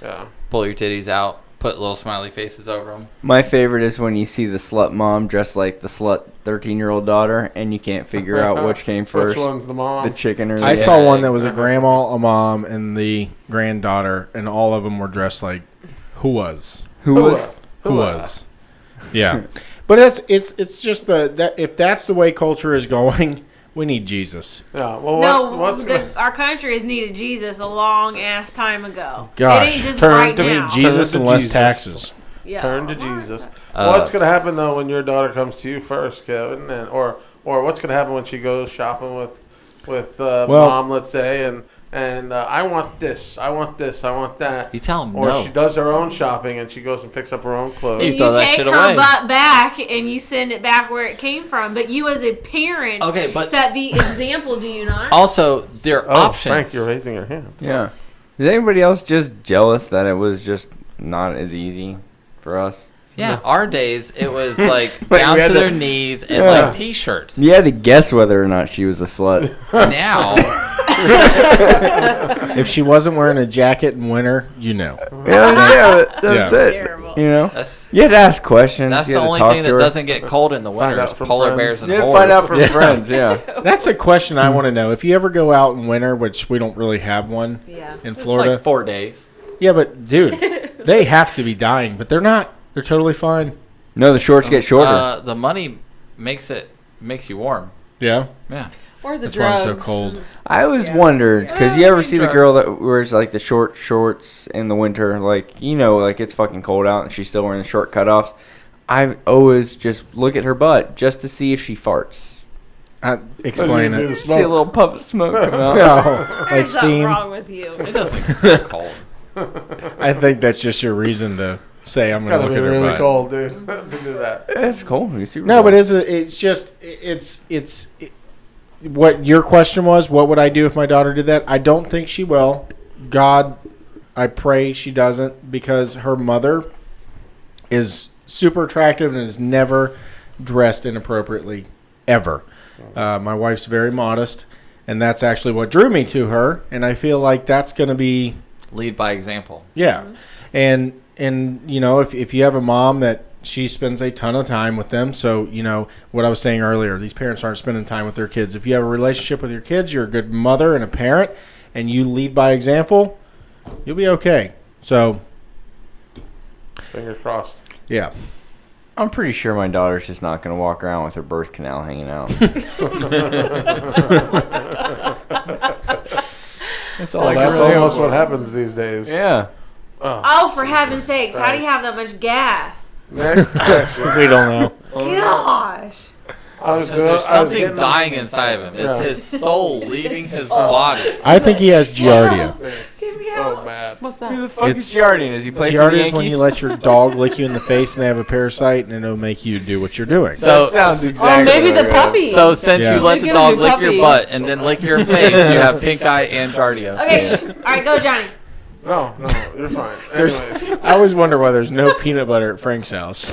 yeah. Pull your titties out. Put little smiley faces over them. My favorite is when you see the slut mom dressed like the slut 13-year-old daughter, and you can't figure out which came first, Which one's the mom? the chicken or the I egg. saw one that was a grandma, a mom, and the granddaughter, and all of them were dressed like who was. Yeah, but it's just that if that's the way culture is going, we need Jesus. Yeah. Well, No, what's our country has needed Jesus a long ass time ago. Gosh, it ain't just turn right to me, now. Jesus Turn and to less Jesus. taxes. Yeah. turn to Jesus? What's going to happen though when your daughter comes to you first, Kevin, and or what's going to happen when she goes shopping with mom, let's say, and I want this, I want this, I want that. You tell him Or no. she does her own shopping and she goes and picks up her own clothes. You You throw that take shit her away. butt back and you send it back where it came from. But you, as a parent, Okay, but- set the example. Do you not? Also, there are Oh, options. Frank, you're raising your hand. Yeah. Is anybody else just jealous that it was just not as easy for us? Yeah, our days it was like Like, down we had to to- their knees and Yeah. like t-shirts. You had to guess whether or not she was a slut. Now, If she wasn't wearing a jacket in winter, That's Yeah. it. Terrible. that's You had to ask questions. that's you the had to only talk thing to that her. doesn't get cold in the Find winter out is from polar friends. bears and You had to whores. find out from friends, yeah. That's a question I want to know. If you ever go out in winter, which we don't really have one Yeah. in It's Florida. like 4 days. Yeah, but dude, they have to be dying, but they're not. They're totally fine. No, the shorts get shorter. The money makes you warm. Yeah, Yeah. Or the that's why I'm drugs. so cold. I always wondered, because you ever see the drugs. girl that wears like the short shorts in the winter, like, like it's fucking cold out and she's still wearing the short cutoffs. I always just look at her butt just to see if she farts. Explain You it. see See a little puff of smoke come out. No, like There's something steam. wrong with you. It doesn't get cold. I think that's just your reason to say I'm going Gotta to look be at her really butt. cold, dude, to do that. It's cold. It's super No, cold. but it's what your question was. What would I do if my daughter did that? I don't think she will. God, I pray she doesn't, because her mother is super attractive and is never dressed inappropriately ever. My wife's very modest, and that's actually what drew me to her. And I feel like that's going to be lead by example. Yeah, and you know, if you have a mom that she spends a ton of time with them, so you know what I was saying earlier, these parents aren't spending time with their kids. If you have a relationship with your kids, you're a good mother and a parent, and you lead by example, you'll be okay. So, Fingers crossed. yeah. I'm pretty sure my daughter's just not going to walk around with her birth canal hanging out. That's all Well, I that's can really almost hope what for. happens these days. Yeah. Oh, for heaven's sakes! How do you have that much gas? Next question. We don't know. Gosh. I was There's I was something getting- dying inside of him. It's Yeah. his soul leaving his body. I think he has Giardia. Get me So out. mad. What's Who that? the fuck It's- is Giardian? Does he play for the Giardia Yankees? is when you let your dog lick you in the face and they have a parasite, and it'll make you do what you're doing. So- That sounds Oh, exactly maybe the right. puppy. So since Yeah. you let You're the gonna dog do lick your puppy. butt and then lick your face, you have pink eye and giardia. Okay. All right, go, Johnny. No, you're fine. Anyways. I always wonder why there's no peanut butter at Frank's house.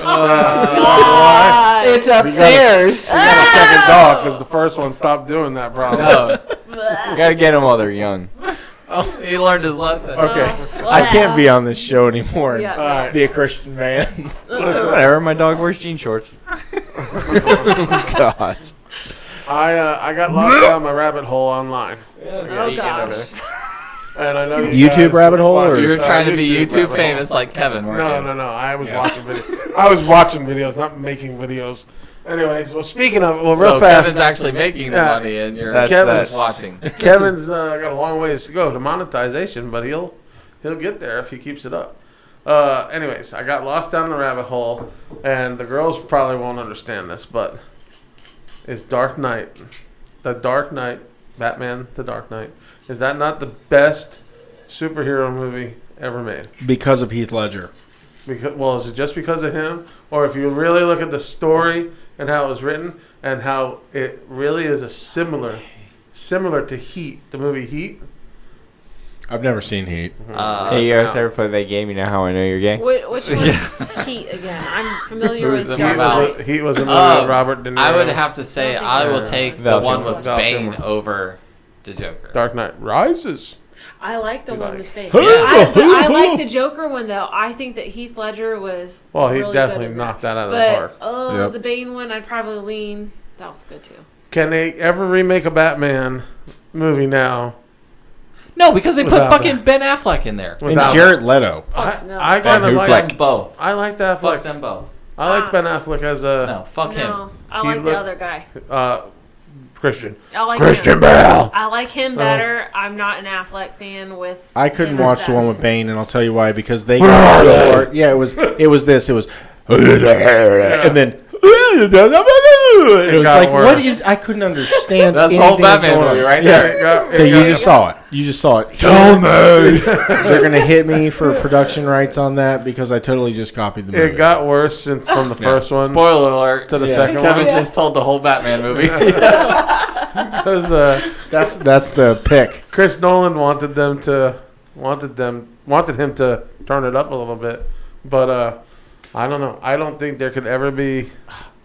It's upstairs. You got a second dog because the first one stopped doing that problem. No. You gotta get them while they're young. Oh, he learned his lesson. Okay. Well, I can't be on this show anymore and Yeah. All right. be a Christian man. Whatever, my dog wears jean shorts. God. I got lost down my rabbit hole online, Oh gosh. and I know you YouTube guys rabbit hole, watch- or- You were trying to be YouTube YouTube rabbit hole. famous like Kevin, weren't you? No. I was watching videos. I was watching videos, not making videos. Anyways, well, speaking of, real So fast, Kevin's actually making the Yeah. money, and you're That's- Kevin's watching. Kevin's got a long ways to go to monetization, but he'll get there if he keeps it up. Anyways, I got lost down the rabbit hole, and the girls probably won't understand this, but it's Dark Knight, the Dark Knight, Batman, the Dark Knight. Is that not the best superhero movie ever made? Because of Heath Ledger. Because, well, is it just because of him, or if you really look at the story and how it was written, and how it really is a similar to Heat, the movie Heat? I've never seen Heat. Hey, you guys ever play that game? You know how I know you're gay? Which one's Heat again? I'm familiar Who's with the Dark movie? Knight. Heat was a movie with Robert De Niro. I would have to say I will Yeah. take the Val one Kilmer. with Val Bane Kilmer. over the Joker. Dark Knight Rises. I like the You one like. with Bane. Huh? I like the Joker one though. I think that Heath Ledger was. Well, he really definitely good in knocked that out of But the park. Yep. the Bane one, I'd probably lean. That was good too. Can they ever remake a Batman movie now? No, because they put Without fucking Ben Affleck in there. And Without- Jared Leto. I, no. I kind of Who like. Fleck? Them both. I like that. Fuck them both. I like Ben Affleck as a No, fuck him. No, I He like the looked- other guy. Christian. I like Christian him. Bale. I like him better. I'm not an Affleck fan with. I couldn't him as watch the one Batman. with Bane, and I'll tell you why. Because they got so hard. Yeah, it was this. It was, and then it was got like, worse. what is? I couldn't understand. That's the whole anything that's Batman going on. movie right Yeah. there. So you just saw it. You just saw it. Tell me. They're gonna hit me for production rights on that because I totally just copied the movie. It got worse since from the first one Spoiler alert. to the Yeah. second Kevin one. just told the whole Batman movie. 'Cause, That's the pick. Chris Nolan wanted him to turn it up a little bit, but I don't know. I don't think there could ever be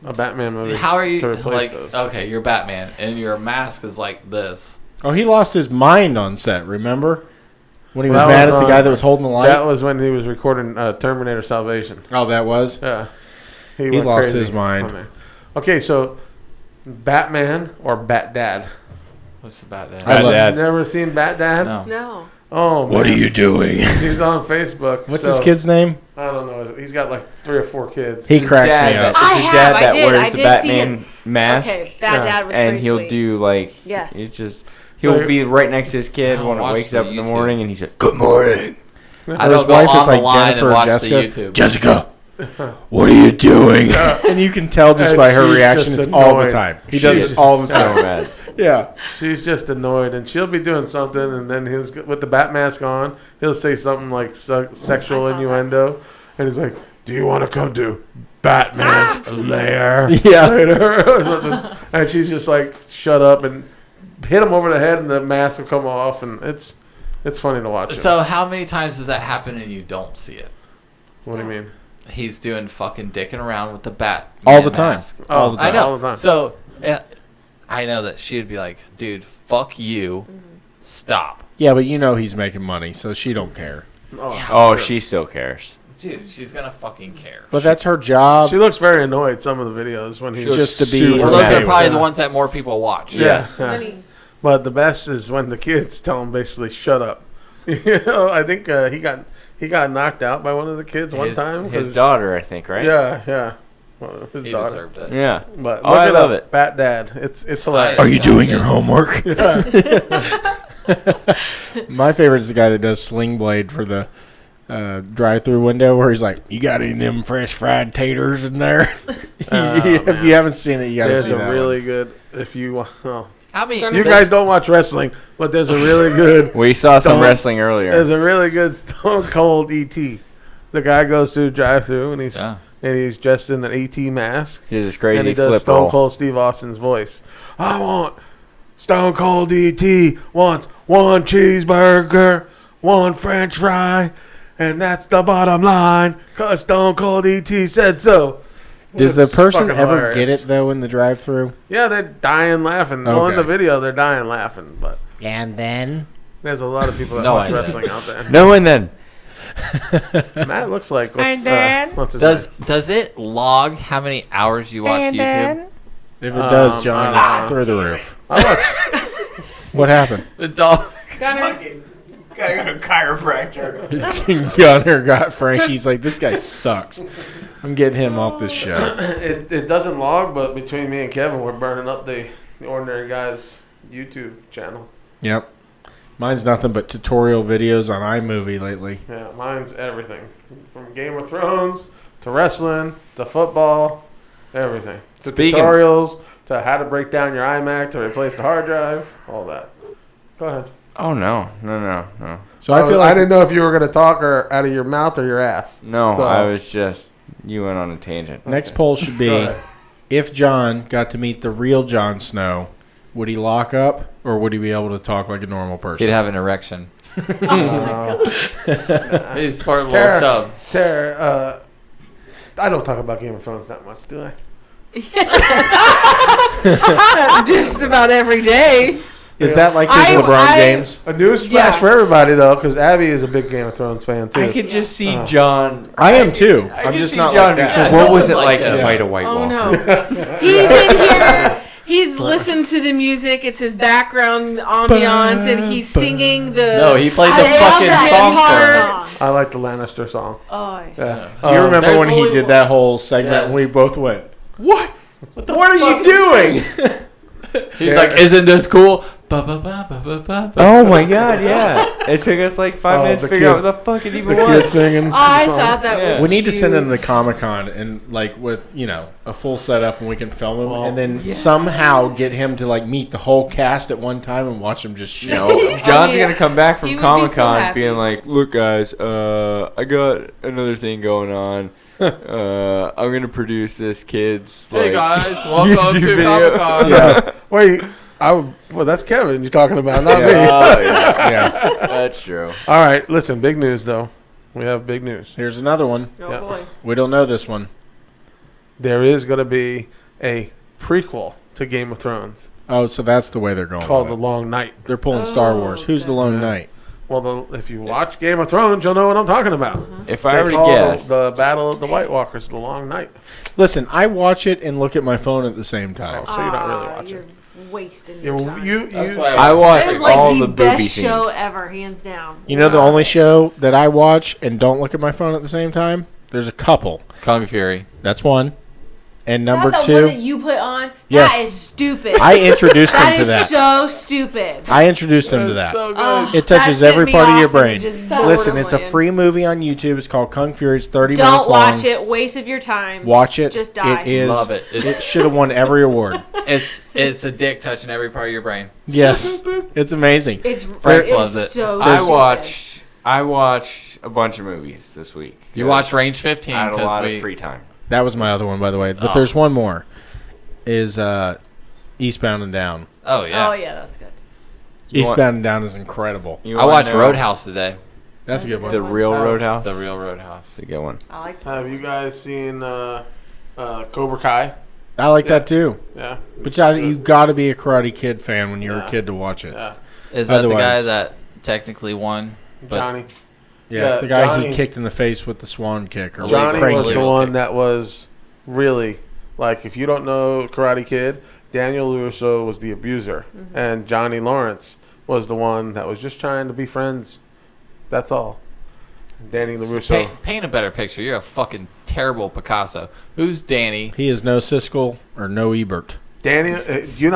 a Batman movie. How are you to replace like? those. Okay, you're Batman, and your mask is like this. Oh, he lost his mind on set. Remember when he was That mad was at the on- guy that was holding the light? That was when he was recording Terminator Salvation. Oh, that was. Yeah, He went lost crazy his mind. on there. Okay, so Batman or Bat Dad? What's the Batman? I love- You've never seen Bat Dad? No. No. Oh, man. you doing? He's on Facebook. What's so- his kid's name? I don't know. He's got like 3 or 4 kids. He cracks me up. It's I his have, dad I that did, wears I the did see Batman him. mask, Okay, Bad Yeah. Dad was and pretty he'll sweet. do like Yes. it's just he'll So- be right next to his kid I when it watched wakes the up in the YouTube. morning, and he's like, "Good morning, I His don't go wife is on the like line Jennifer and watch Jessica. the YouTube. Jessica, what are you doing?" And you can tell just And by her she's reaction, just it's all the annoyed. time. He does She's it all the so time. mad." Yeah. She's just annoyed, and she'll be doing something, and then with the bat mask on, he'll say something like sexual I saw innuendo, and he's like, "Do you want to come to Batman's lair Yeah. later?" or something. And she's just like, "Shut up," and hit him over the head, and the mask will come off, and it's funny to watch. So how many times does that happen and you don't see it? What do you mean? He's doing fucking dicking around with the bat All man the time. mask. All the I time. know. All the time. So I know that she would be like, "Dude, fuck you, stop." Yeah, but you know he's making money, so she don't care. Oh, she still cares. Dude, she's gonna fucking care. But that's her job. She looks very annoyed some of the videos when he's Just to be super Well, those mad. are probably the ones that more people watch. Yeah. Funny. But the best is when the kids tell him basically shut up. I think he got knocked out by one of the kids one time. His 'cause- daughter, I think, right? Yeah. Well, his He daughter. deserved it. Yeah. But Oh, look I it love up. it. Bat Dad. It's hilarious. Are you doing your homework? My favorite is the guy that does Sling Blade for the drive-through window, where he's like, "You got any of them fresh fried taters in there?" If you haven't seen it, you gotta There's see a that really one. good. If you How many? you guys don't watch wrestling, but there's a really good. We saw some Stone- wrestling earlier. There's a really good Stone Cold ET. The guy goes to a drive-through and he's dressed in an AT mask. He does this And crazy he does flip Stone roll. Cold Steve Austin's voice. I want Stone Cold ET wants one cheeseburger, one French fry, and that's the bottom line. 'Cause Stone Cold ET said so. Does the It's person fucking ever hilarious. get it though in the drive-through? Yeah, they're dying laughing. Well, in Okay. the video, they're dying laughing. But And then there's a lot of people that No watch idea. wrestling out there. No, and then. Matt looks like what's, And then? what's his Does name? does it log how many hours you watch YouTube? if it does, John, I it's don't through the roof. I watch. What happened? The dog. Gunner, Gotta go to chiropractor. Gunner got Frank. He's like, this guy sucks. I'm getting him off this show. It doesn't log, but between me and Kevin, we're burning up the Ordinary Guys YouTube channel. Yep. Mine's nothing but tutorial videos on iMovie lately. Yeah, mine's everything. From Game of Thrones to wrestling to football, everything. To Speaking- tutorials to how to break down your iMac to replace the hard drive, all that. Go ahead. Oh, no. So I feel like I didn't know if you were going to talk or out of your mouth or your ass. No, So- I was just... You went on a tangent. next poll should Go be, ahead. if John got to meet the real Jon Snow, would he lock up or would he be able to talk like a normal person? He'd have an erection. Uh, He's part of Tara. little chub. Tara, I don't talk about Game of Thrones that much, do I? Just about every day. Is that like his I- LeBron I- James? A news flash Yeah. for everybody, though, because Abby is a big Game of Thrones fan, too. I could just see John... I am too. I I'm could just see not John like be that. so, what was it Like like that. to fight a White Oh Walker? no. He's in here. He's listened to the music. It's his background ambiance, and he's singing the. No, he played the I fucking love song that for part. I like the Lannister song. oh, Yeah. Do you remember there's when he only did one- that whole segment and we Yes. both went, what? What are you doing? He's like, "Isn't this cool?" Ba, ba, ba, ba, ba, ba, ba. Oh, my God, yeah. It took us like 5 Oh, minutes the to figure kid- out what the fuck it even The was. kid singing. I the song. thought that Yeah. was. We need to send him to cute. Comic-Con and like with, a full setup and we can film him Well, and then somehow get him to like meet the whole cast at one time and watch him just show. No, John's yeah. gonna come back He from would be Comic so Con happy. being like, "Look, guys, I got another thing going on. I'm gonna produce this kid's Hey like, guys, welcome YouTube to video." Comic Con. Yeah. Wait. Well, that's Kevin you're talking about, not me. Oh, yeah, that's true. All right. Listen, big news, though. We have big news. Here's another one. oh Yeah. boy. We don't know this one. There is going to be a prequel to Game of Thrones Oh, so that's the way they're going. called The with it. Long Night. They're pulling Star Wars. Who's the Lone Yeah. Knight? Well, if you watch Game of Thrones, you'll know what I'm talking about. If I They were to call guess, the Battle of the White Walkers The Long Night. Listen, I watch it and look at my phone at the same time. So you're not really Ah, watching. You're wasting your time. That's why I That watch is like all the the booby best scenes. show ever, hands down. You know the only show that I watch and don't look at my phone at the same time? There's a couple. Kung Fury. That's one. And number Is that the one that two, you put on? Yes. That is stupid. I introduced him that to is that. so stupid. I introduced him to that. It that touches set every me part of your off and brain. just Listen, it's a boredom free movie on YouTube. It's called Kung Fury. It's 30 Don't minutes long. watch it. Waste of your time. Watch it. Just die. It is. Love it. It It's should have won every award. it's a dick touching every part of your brain. Yes, it's amazing. It's Frank it's loves it. So I stupid. watched a bunch of movies this week. You watch Range 15 I had a lot because of free time. That was my other one, by the way. But Oh. there's one more. Is Eastbound and Down. Oh yeah. Oh yeah, that's good. You want- Eastbound and Down is incredible. You I wanna watched know Roadhouse today. That's a good one. The real Oh. Roadhouse. The real Roadhouse. That's a good one. I like Have you guys seen Cobra Kai? I like that too. Yeah. But you got to be a Karate Kid fan when you were a kid to watch it. Yeah. Is that the guy Otherwise- that technically won. But Johnny. Yeah, it's the Yeah, guy Johnny- he kicked in the face with the swan kick. Or Johnny crane was kick. the one that was really, like, if you don't know Karate Kid, Daniel LaRusso was the abuser. And Johnny Lawrence was the one that was just trying to be friends. That's all. Danny LaRusso. paint a better picture. You're a fucking terrible Picasso. Who's Danny? He is no Siskel or no Ebert. Danny, have you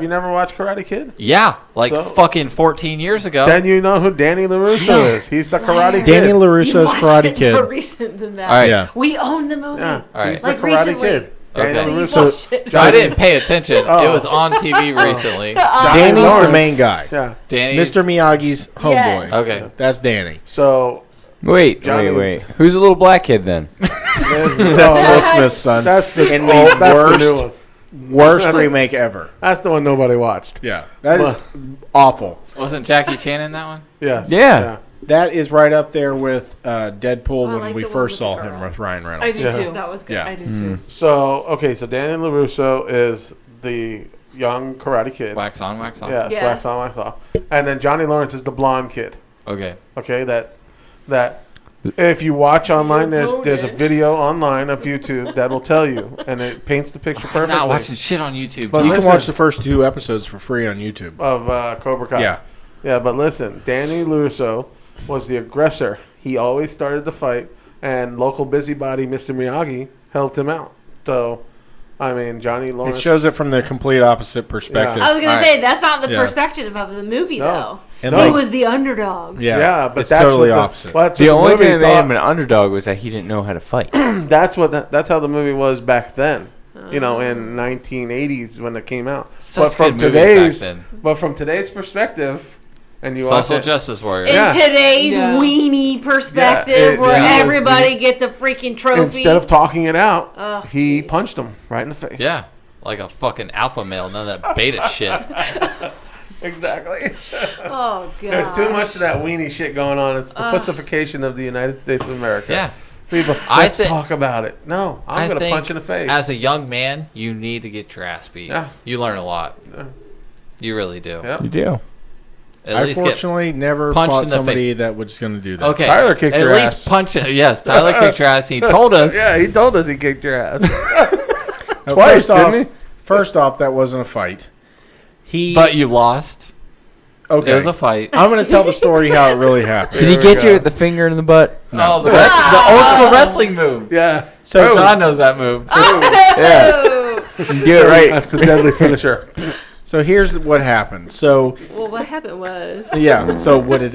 never watched Karate Kid? Yeah, like So- fucking 14 years ago. Then you know who Danny LaRusso is. He's the Karate Kid. Danny You LaRusso's watched Karate it Kid. more recent than that. All right. Yeah. We own the movie. Yeah, All right. he's the Like Karate recently. Kid. Okay. Danny So you LaRusso. watched it. So I didn't pay attention. Oh. It was on TV recently. Danny's the Lawrence. main guy. Yeah. Danny. Mr. Miyagi's homeboy. Yeah. Okay. That's Danny. So Wait. Who's the little black kid then? Will Smith's son. that's the, In the that's the new worst- one. Worst remake ever. That's the one nobody watched. Yeah. That is awful. Wasn't Jackie Chan in that one? Yes. Yeah. That is right up there with Deadpool I when like we the one first with saw the him girl. with Ryan I Reynolds. do Yeah. too. That was good. Yeah. I do too. So, okay, so Danny LaRusso is the young Karate Kid. Wax on, wax off. Yes, Yeah. wax on, wax off. And then Johnny Lawrence is the blonde kid. Okay. Okay, that if you watch online, there's a opponent. video online of YouTube that will tell you, and it paints the picture I'm perfectly not watching shit on YouTube. But You can listen- watch the first 2 episodes for free on YouTube. of Cobra Kai. Yeah. Yeah, but listen, Danny LaRusso was the aggressor. He always started the fight, and local busybody Mr. Miyagi helped him out. So, I mean, Johnny It Lawrence. shows it from the complete opposite perspective. I was gonna All right. say that's not the Yeah. perspective of the movie No. though. And He like- was the underdog. Yeah, but it's that's totally what opposite. Well, that's The what only movie thing that made thought- him an underdog was that he didn't know how to fight. That's how the movie was back then. You know, in 1980s when it came out. Such but from good movies today's back from today's perspective, and you watch Social it, Justice Warrior. In Yeah. today's Yeah. weenie perspective, Yeah, it- where yeah. everybody gets a freaking trophy. instead of talking it out, Ugh, he jeez. punched him right in the face. Yeah. Like a fucking alpha male. None of that beta shit. Exactly. Oh god. There's too much of that weenie shit going on. It's the pussification of the United States of America. Yeah. People, I let's thi- talk about it. No, I'm I going to think punch in the face. As a young man, you need to get your ass beat. Yeah. You learn a lot. Yeah. You really do. Yeah. You do. At I least get fortunately never punched fought in the somebody that was going to do that. okay. Tyler kicked At your least ass. punch it. Yes, Tyler kicked your ass. He told us. Yeah, he told us he kicked your ass. Now, Twice, first off, didn't he? First off, that wasn't a fight. But you lost. okay. It was a fight. I'm going to tell the story how it really happened. Did he There we get you go. with the finger in the butt? Oh, the old school wrestling move. Yeah. So John knows that move. Yeah. You do it right. That's the deadly finisher. So here's what happened. So Well, what happened was. yeah. So what did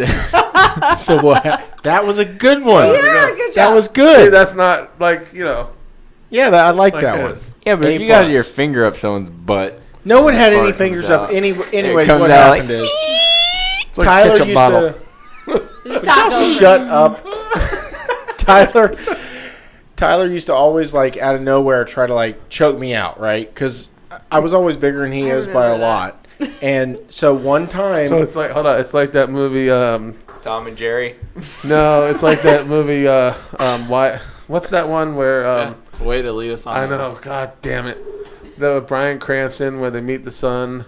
so what? That was a good one. Yeah, good That job. was Hey, good. that's not like, you know. Yeah, I like Like that this. one. Yeah, but A if you got plus. your finger up someone's butt, No one had Fart any comes fingers out. up. Anyways, comes what out happened is It's like Tyler ketchup used bottle. to Just talk over shut him. up. Tyler used to always like out of nowhere try to like choke me out, right? Because I was always bigger than he I is by a remember that. lot. And so one time, So it's like, hold on, it's like that movie, Tom and Jerry. no, it's like that movie, what's that one where, Yeah. Way to lead us on. I know, god damn it. The Bryan Cranston where they meet the son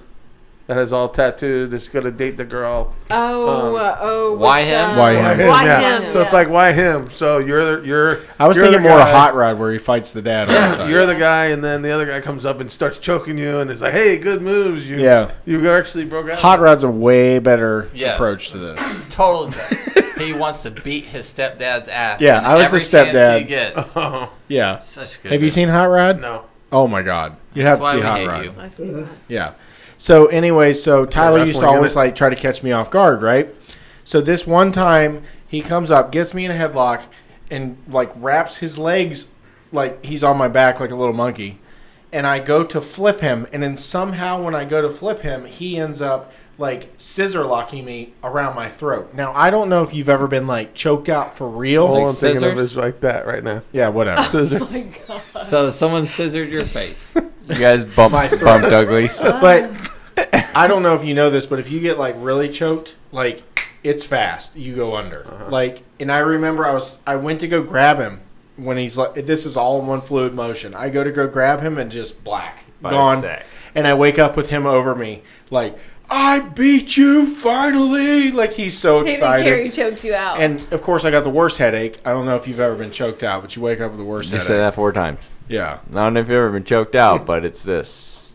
that has all tattooed, that's going to date the girl. Why him? Why him? Why Yeah. him? So it's like, why him? So you're I was you're thinking the more of guy- Hot Rod where he fights the dad all the time. You're the guy, and then the other guy comes up and starts choking you, and it's like, "Hey, good moves! You, Yeah. you actually broke out." Hot Rod's a way better Yes. approach to this. Total. He wants to beat his stepdad's ass. Yeah, and I was every the chance stepdad. He gets. Oh, Yeah. Such good. Have you movie. seen Hot Rod? no. Oh my God, you have That's to why see we Hot hate Rod. you. I've seen that. Yeah. So anyway, so Tyler used to wrestling in always it? like try to catch me off guard, right? So this one time he comes up, gets me in a headlock, and like wraps his legs like he's on my back like a little monkey. And I go to flip him, and then somehow when I go to flip him, he ends up like scissor locking me around my throat. Now I don't know if you've ever been like choked out for real. All Like I'm thinking of scissors? is like that right now. Yeah, whatever. Scissors. So someone scissored your face. You guys bumped uglies. But I don't know if you know this, but if you get like really choked, like it's fast. You go under. Like, and I remember I went to go grab him when he's like, this is all in one fluid motion. I go to go grab him and just black, gone. And I wake up with him over me, like, I beat you finally. Like, he's so He didn't excited. care he choked you out. And, of course, I got the worst headache. I don't know if you've ever been choked out, but you wake up with the worst You headache. said that 4 times. Yeah. I don't know if you've ever been choked out, but it's this.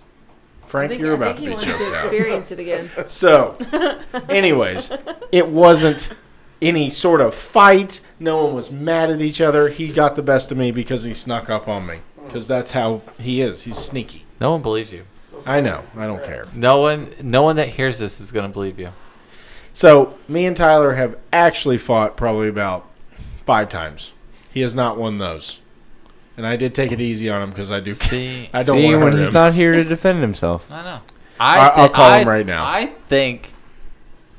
Frank, you're about to he be wants choked to out. experience it again. So, anyways, it wasn't any sort of fight. No one was mad at each other. He got the best of me because he snuck up on me. Because that's how he is. He's sneaky. No one believes you. I know. I don't care. No one that hears this is going to believe you. So, me and Tyler have actually fought probably about 5 times. He has not won those. And I did take it easy on him because I do. See, I don't See, want to when hurt he's him. not here to defend himself. I know. I'll call him right now. I think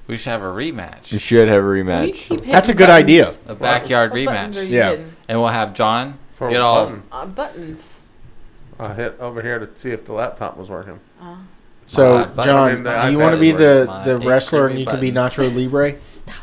we should have a rematch. You should have a We rematch. keep hitting That's a good buttons. idea. A backyard What buttons are rematch. you Yeah. hitting? And we'll have John For get all. button. Buttons. I hit over here to see if the laptop was working. So, My John, button. do you want to be the My wrestler and you can be buttons. Nacho Libre?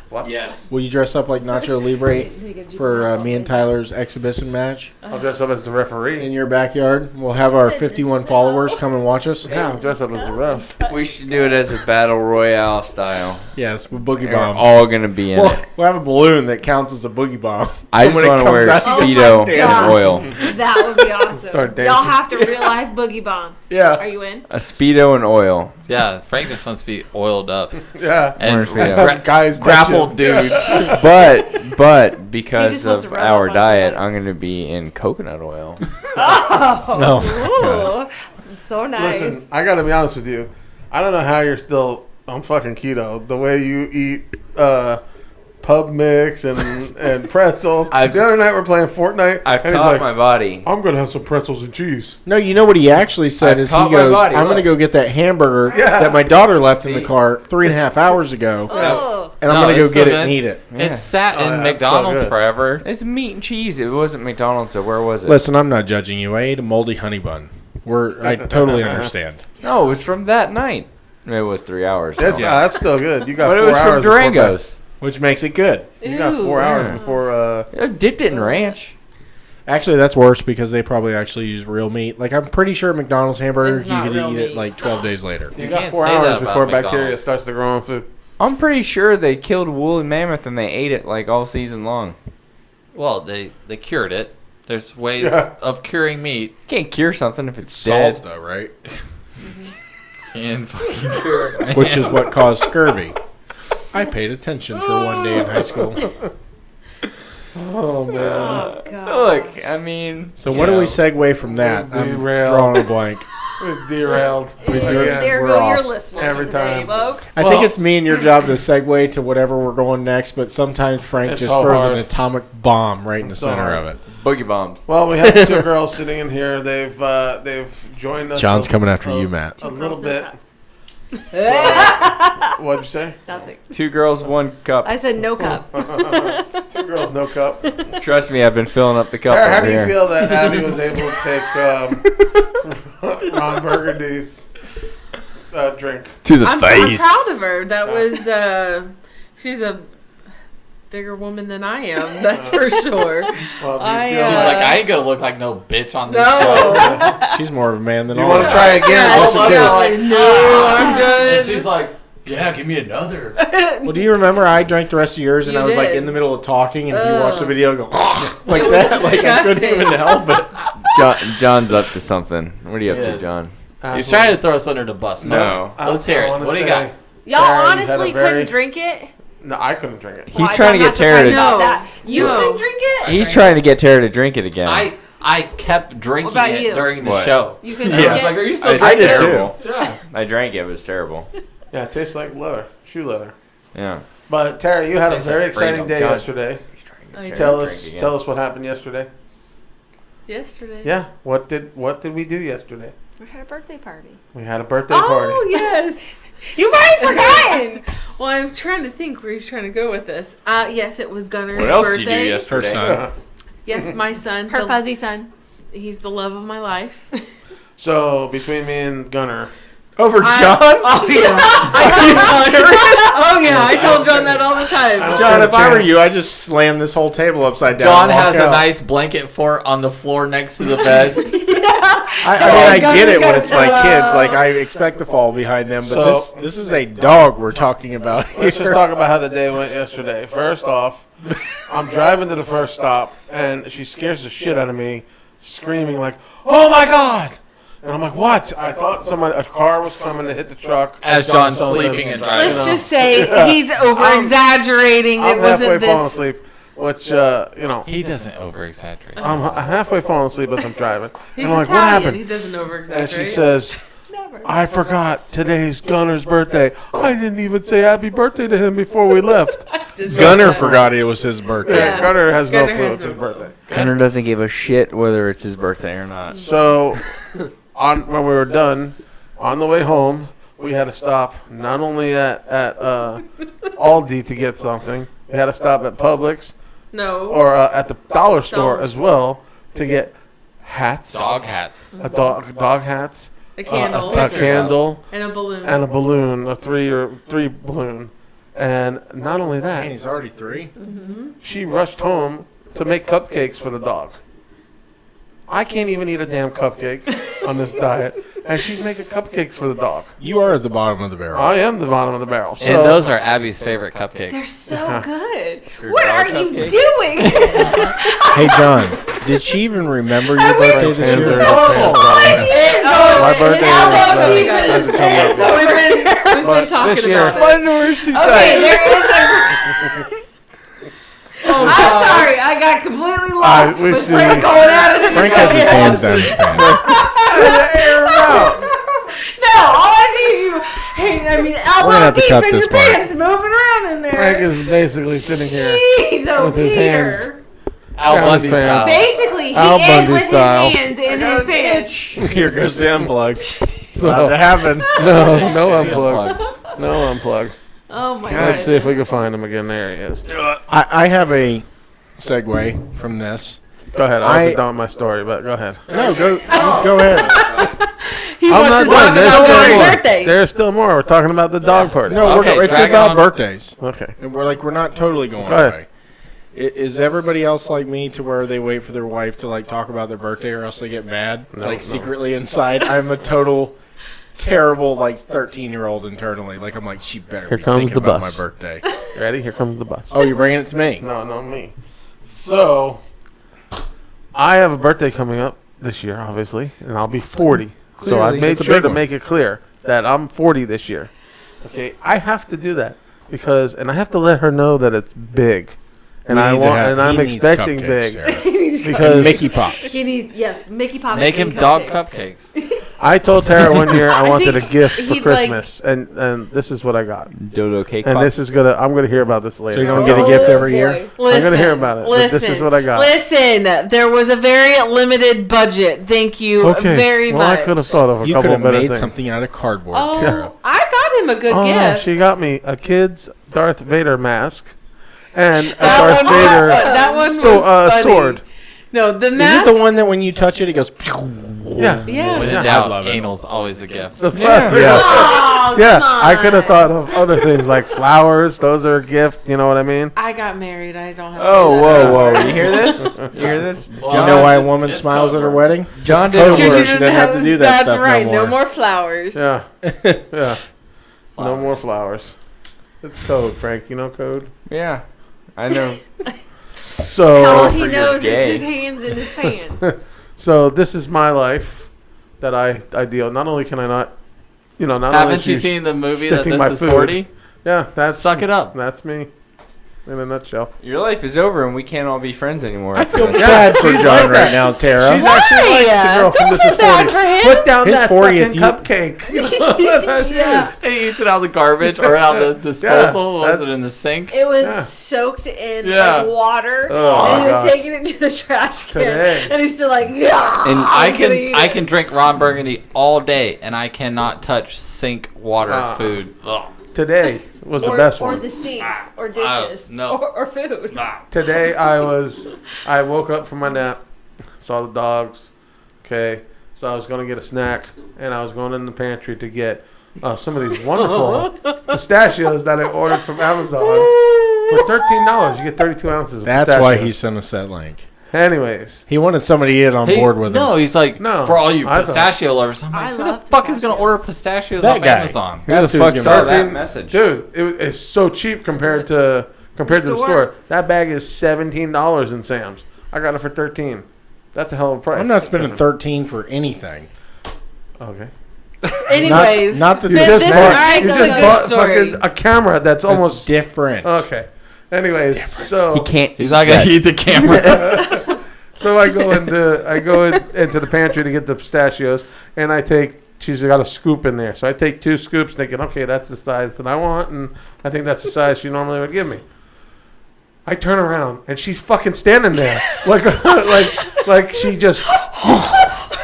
What? Yes. Will you dress up like Nacho Libre for me and Tyler's exhibition match I'll dress up as the in referee. your backyard? We'll have our 51 followers come and watch us. Yeah, I'll dress up as the ref. We should do it as a battle royale style. Yes, with boogie We're bombs. all gonna be in We'll, it. we'll have a balloon that counts as a boogie bomb. I And just when it want to comes wear out, you speedo Oh my and gosh. oil. That would be awesome. Start Y'all dancing. have to real life boogie bomb. Yeah. Are you in? A speedo and oil. Yeah, Frank just wants to be oiled up Yeah. and Where's Speedo? Guys, grappled, dude. dude. But because just wants of to run our up on diet, somebody. I'm gonna be in coconut oil. Ooh, so nice. Listen, I gotta be honest with you. I don't know how you're still on fucking keto. The way you eat pub mix and pretzels. The other night we're playing Fortnite. I've and he's taught like, my body. I'm gonna have some pretzels and cheese. No, you know what he actually said I've is he taught my goes, body, I'm going to look. go get that hamburger Yeah. that my daughter left in See? the car 3.5 hours ago, Oh, and I'm No, going to it's go get still it and good. eat it. It's sat Oh, in yeah, it's still McDonald's good. forever. It's meat and cheese. It wasn't McDonald's, so where was it? Listen, I'm not judging you. I ate a moldy honey bun. I totally understand. No, it was from that night. It was 3 hours. That's still good. You got But it 4 was hours from Durango's. Which makes it good. You got 4 Yeah. hours before. I dipped it in ranch. Actually, that's worse because they probably actually use real meat. Like, I'm pretty sure McDonald's hamburger, It's you not could real eat it meat. like 12 days later. You You got can't 4 say that hours about before bacteria McDonald's. starts to grow on food. I'm pretty sure they killed woolly mammoth and they ate it like all season long. Well, they cured it. There's ways Yeah. of curing meat. You can't cure something if it's Salt, dead. though, right? And fucking cure it, man. Which is what caused scurvy. I paid attention for one day in high school. Oh man. oh God. Look, I mean, So when do we segue from that? I'm Derailed. drawing a blank. We've derailed. There we're go off. your listeners Every today, time. folks. I think it's me and your job to segue to whatever we're going next, but sometimes Frank It's just so throws hard. an atomic bomb right in the So center hard. of it. boogie bombs. Well, we have 2 girls sitting in here. They've joined us. John's coming after you, Matt. A little bit. What'd you say? Nothing. 2 girls, 1 cup. I said no cup. 2 girls, no cup. Trust me, I've been filling up the cup Tara, how over do you here. feel that Abby was able to take Ron Burgundy's drink? To the I'm face. proud of her. That was, she's a bigger woman than I am. That's for sure. Well, do you feel She's like like, I ain't gonna look like no bitch on this show. No. She's more of a man than you all want of to us. try again? Just in case. No, I'm And good. she's like, yeah, give me another. Well, do you remember I drank the rest of yours and You I was like did. in the middle of talking and you watched the Ugh. video go like that? Like I couldn't disgusting. even help it. John's up to something. What are you up to, Yes. John? He's trying to throw us under the bus. No. Let's hear it. wanna What do you say, got? Y'all Tara, you had honestly a very- couldn't drink it? No, I couldn't drink it. He's Well, trying to I'm get not Tara surprised to. about No. that. You No. couldn't drink it? He's trying to get Tara to drink it again. I kept drinking What about it you? during the What? show. You couldn't Yeah. drink I was it? like, are you I still did drinking it? terrible. Yeah. I drank it. It was terrible. Yeah, it tastes like leather, shoe leather. Yeah. But Tara, you had a Tastes very like exciting freedom. day John. yesterday. He's trying to I get did. Tara Tell to us, drink again. tell us what happened yesterday. Yesterday. Yeah, what did we do yesterday? We had a birthday party. We had a birthday Oh, party. yes. You've already forgotten! Well, I'm trying to think where he's trying to go with this. Yes, it was Gunner's What else birthday. did you do Her yesterday? son. Yes, my son. Her the- fuzzy son. He's the love of my life. So between me and Gunner, Over I- John? Oh yeah. Oh yeah. I told John that all the time. John, if I were you, I'd just slam this whole table upside down. John and walk has a out. nice blanket fort on the floor next to the bed. I get it when it's my kids. Like, I expect to fall behind them, but So- this is a dog we're talking about here. Let's just talk about how the day went yesterday. First off, I'm driving to the first stop, and she scares the shit out of me, screaming like, "Oh my god!" And I'm like, "What?" I thought a car was coming to hit the truck. As John's sleeping and driving. Let's just say he's over exaggerating. I'm It wasn't halfway falling this. asleep, which you know, He doesn't over exaggerate. I'm halfway falling asleep as I'm driving. He's And I'm like, "What Italian. happened?" He doesn't over And exaggerate. she says, "I forgot today's Gunner's birthday. I didn't even say happy birthday to him before we left." Gunner forgot it was his birthday. Yeah, Gunner has no Gunner clue has it's no his clue. birthday. Gunner doesn't give a shit whether it's his birthday or not. So, when we were done, on the way home, we had to stop not only at Aldi to get something, we had to stop at Publix No. or at the dollar store as well to get hats, Dog hats. dog hats, A candle. a candle, and a balloon. and a balloon, a three balloon. And not only Man, that, he's already 3. she rushed home to make cupcakes for the dog. I can't even eat a damn cupcake on this diet, and she's making cupcakes for the dog. You are at the bottom of the barrel. I am the bottom of the barrel. So, And those are Abby's favorite cupcakes. They're so good. Your What dog are you cupcake? doing? Hey, John, did she even remember your birthday this Hands year? are- my birthday How hasn't come up So yet. we've been But talking this year- about it. door's too Okay, there is a. Oh, I'm gosh. sorry, I got completely lost. we But see- Frank going at it. Frank has his hands down his pants. No, all I see is you. Hey, I mean, We're gonna elbow have to deep cut in this your part. pants, moving around in there. Frank is basically sitting here. Jeez, oh with his Peter. Al Down his Bundy pants. style. Basically, he Al is Bundy with style. his hands in his pants. Here goes the unplug. It's No, about to happen. no unplug. No unplug. Oh my Let's god. see if we can find him again. There he is. I have a segue from this. Go ahead. I'll have to done my story, but go ahead. No, go ahead. He I'm wants not to done. talk There's about still my more. birthday. There's still more. We're talking about the dog party. No, Okay, it's drag it about on. birthdays. Okay. And we're not totally going Go ahead. away. Is everybody else like me to where they wait for their wife to like talk about their birthday or else they get mad? No, like no. secretly inside, I'm a total terrible like 13-year-old internally. Like I'm like, she better Here be comes thinking the about bus. my birthday. Ready? Here comes the bus. Oh, you're bringing it to me. No, not me. So, I have a birthday coming up this year, obviously, and I'll be 40. So I Clearly. made It's a sure big to one. make it clear that I'm 40 this year. Okay, I have to do that and I have to let her know that it's big, and I'm he needs expecting cupcakes, big Sarah. because Mickey Pops. He needs, yes, Mickey Pops. Make him and dog cupcakes. cupcakes. I told Tara one year I wanted a think gift for he'd like- Christmas, and this is what I got, Dodo cake and pop. this is I'm gonna hear about this later. So you're gonna get a gift every year? I'm gonna hear about it, but this is what I got. Listen, there was a very limited budget. Thank you Okay, very well, much. I could have thought of a You could couple have better made things. something out of cardboard, Oh, Tara. I got him a good Oh, gift. she got me a kid's Darth Vader mask and a That Darth one was Vader fun. That one was funny. sword. No, the Is mask. it the one that when you touch it, it goes? Yeah. Yeah. When in Yeah. doubt, I love it. anal's always a gift. The Yeah. Oh, Yeah, come I could have on. thought of other things like flowers. Those are a gift. You know what I mean? I got married. I don't have. Oh, to do that. whoa. You hear this? You hear this? Do you know why a woman It's smiles at her covered. wedding? John did Code a word. You word. She doesn't have to do that That's stuff no right. more. No more flowers. Yeah, yeah. No Flowers. more flowers. It's code, Frank. You know code. Yeah, I know. All So, he for knows your is gay. his hands in his pants. so this is my life that I deal. Not only can I not, not only Haven't you she's- seen the movie that sticking my this is food. 40? Yeah, that's Suck it up. That's me, in a nutshell. Your life is over, and we can't all be friends anymore. I feel Yeah, bad for she's John like right that. now, Tara. She's actually like the girl from Don't This Is feel bad 40. for him. Put down His that 40th, fucking cupcake. You know, that's how she Yeah. is. He eats it out of the garbage or out of the disposal. Was it that's- in the sink? It was Yeah. soaked in Yeah. like water, Oh, and he was God. taking it to the trash can, Today. and he's still like, yeah. And I I'm gonna eat can it." drink Ron Burgundy all day, and I cannot touch sink water food. Ugh. Today was the or, best or one. the sink, or dishes, no. or food. Today I woke up from my nap, saw the dogs. Okay, so I was gonna get a snack, and I was going in the pantry to get some of these wonderful pistachios that I ordered from Amazon for $13. You get 32 ounces of That's pistachios. why he sent us that link. Anyways, He wanted somebody to get on board with him. No, he's like, No, for all you I thought- pistachio lovers. I'm like, I who the love fuck is going to pistachios. order pistachios That off guy. Amazon? Who the That's who's fuck gonna saw buy that it. message? dude, it's so cheap compared to the Store. store. That bag is $17 in Sam's. I got it for $13. That's a hell of a price. I'm not spending 13 for anything. Okay. Anyways, not that You this just is bought, alright, you so just a good bought story. fucking a camera that's almost different. okay. Anyways, so He can't. He's not going to eat the camera. So I go into the pantry to get the pistachios, and I take. She's got a scoop in there, so I take 2 scoops, thinking, okay, that's the size that I want, and I think that's the size she normally would give me. I turn around, and she's fucking standing there, like she just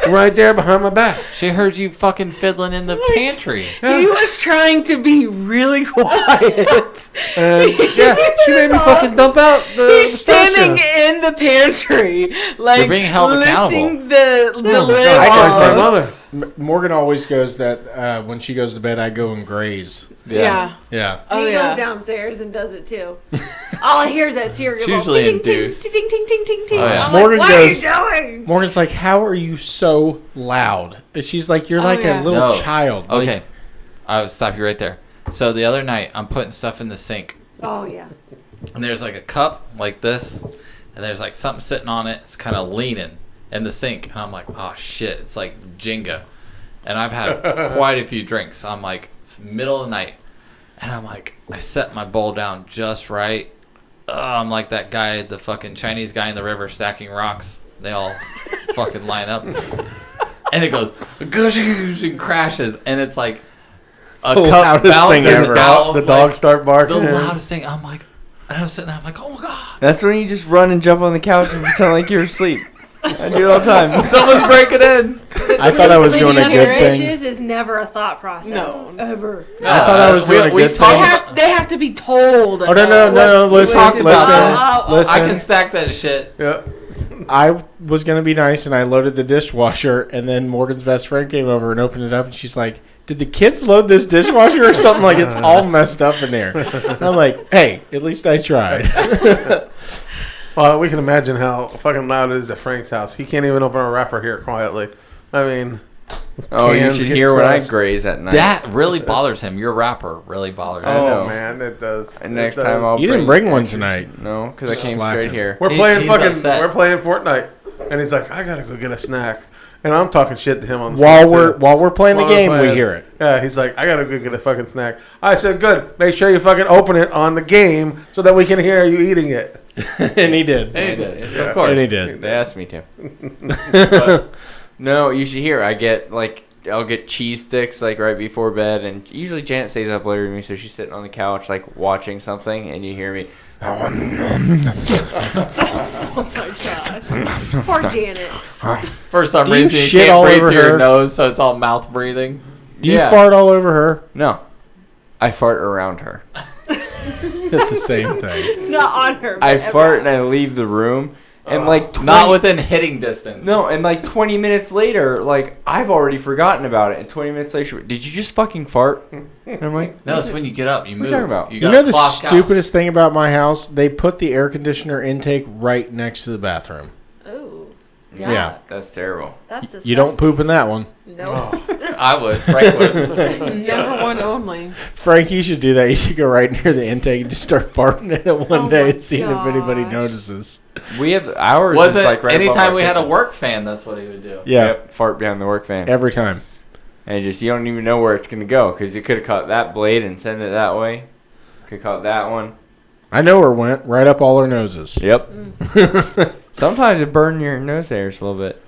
right there behind my back. She heard you fucking fiddling in the pantry. he was trying to be really quiet. And yeah, she made me fucking dump out the He's standing pistachios. in the pantry, like You're being held lifting the lid I told my off. mother. Morgan always goes that when she goes to bed, I go and graze. Yeah. Yeah. Oh he yeah. goes downstairs and does it too. All I hear is that cereal. It's go usually ting, ting, induced. ting, ting, ting, ting, ting, ting. Oh, yeah. I'm Morgan like, what goes- are you doing? Morgan's like, "How are you so loud?" And she's like, "You're like yeah. a little No. child." Like, Okay. I would stop you right there. So the other night, I'm putting stuff in the sink. Oh yeah. And there's like a cup like this. And there's like something sitting on it. It's kind of leaning in the sink. And I'm like, oh shit. It's like Jenga. And I've had quite a few drinks. I'm like, it's middle of the night. And I'm like, I set my bowl down just right. I'm like that guy, the fucking Chinese guy in the river stacking rocks. They all fucking line up. And it goes, and crashes. And it's like a The cup loudest thing bounces ever. out. The dogs start barking. The loudest thing. I'm like, and I was sitting there, I'm like, oh my God. That's when you just run and jump on the couch and pretend like you're asleep. I do it all the time. Someone's breaking in. I thought I was doing a good thing. Dishes is never a thought process. No. Ever. I thought I was doing a good talked thing. about- They have to be told. Oh no! Listen, talked about this. listen. I can stack that shit. Yeah. I was gonna be nice, and I loaded the dishwasher, and then Morgan's best friend came over and opened it up, and she's like, "Did the kids load this dishwasher or something? Like it's all messed up in there." And I'm like, "Hey, at least I tried." Well, we can imagine how fucking loud it is at Frank's house. He can't even open a wrapper here quietly. I mean, Oh, you cans should get hear when I crushed. graze at night. That really bothers him. Your rapper really bothers I him. know. Oh man, it does. And It next does. time I'll You didn't bring one tonight. No, because I came Slacking. straight here. We're He- playing he's fucking. upset. We're playing Fortnite, and he's like, "I gotta go get a snack," and I'm talking shit to him on the While phone, too. we're playing the While we're game, we playing. hear it. Yeah, he's like, "I gotta go get a fucking snack." I said, "Good. Make sure you fucking open it on the game so that we can hear you eating it." And he did. And he did. Yeah. Of course. And he did. They asked me to. But, no, you should hear. I'll get cheese sticks like right before bed, and usually Janet stays up later than me, so she's sitting on the couch like watching something, and you hear me. Oh my gosh. Poor Janet. For some Do you reason, you shit can't all breathe over through your her? nose, so it's all mouth breathing. Do you Yeah. fart all over her? No, I fart around her. It's the same thing. Not on her. but I ever. fart and I leave the room, and like 20, Not within hitting distance. No, and like 20 minutes later, like I've already forgotten about it. And 20 minutes later, did you just fucking fart? And I'm like, No, it's when you get up, you What are move. you talking about? You got know a the clock out. stupidest thing about my house? They put the air conditioner intake right next to the bathroom. Oh. Yeah. that's terrible. That's disgusting. You don't poop in that one. No. I would. Frank would. Number one only. Frank, you should do that. You should go right near the intake and just start farting in it one Oh day my and seeing if anybody gosh. notices. We have ours. Was is it like right above anytime our we had a kitchen. work fan, that's what he would do. Yeah, Yep, fart behind the work fan. every time. And just you don't even know where it's gonna go because you could have caught that blade and sent it that way. Could caught that one. I know where it went. Right up all our noses. Yep. Sometimes it burn your nose hairs a little bit.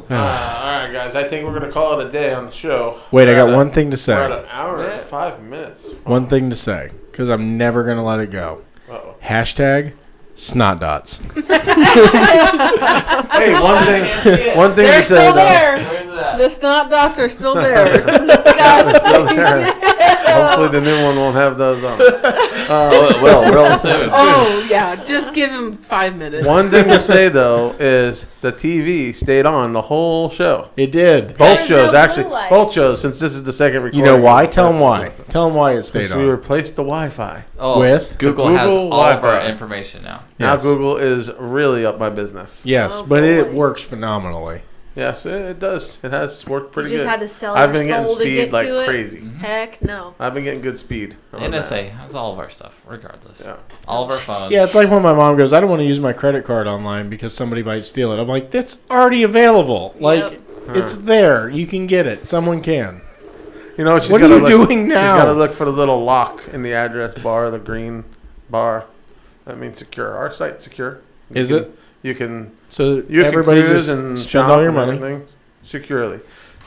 All right, guys. I think we're gonna call it a day on the show. Wait, I We're got at a- one thing to We're at say. an hour and 5 minutes. One thing to say, because I'm never going to let it go. Uh-oh. Hashtag snot dots. Hey, one thing They're to say still though. there. Where's that? The snot dots are still there. Still there. Hopefully the new one won't have those on. Real soon. Oh yeah, just give him 5 minutes. One thing to say though is the TV stayed on the whole show. It did. Both There's shows, no actually, blue light. both shows. Since this is the second recording, You know why? Tell them why. Tell them why it stayed Because we on. replaced the Wi-Fi. Oh, With? Google has Google all of our Wi-Fi. information now. Now Yes. Google is really up my business. Yes, Oh, but it boy. works phenomenally. Yes, it does. It has worked pretty You just good. had to sell I've your been getting soul to speed get like to it? crazy. Heck no. I've been getting good speed. on that. NSA has all of our stuff, regardless. Yeah. All of our phones. Yeah, it's like when my mom goes, I don't want to use my credit card online because somebody might steal it. I'm like, that's already available. Like, Yep. it's there. You can get it. Someone can. You know, she's What are gotta you look, doing She's now? got to look for the little lock in the address bar, the green bar. That means secure. Our site's secure. Is can- it? You can. So You everybody can cruise just and spend shop all your and money. everything securely.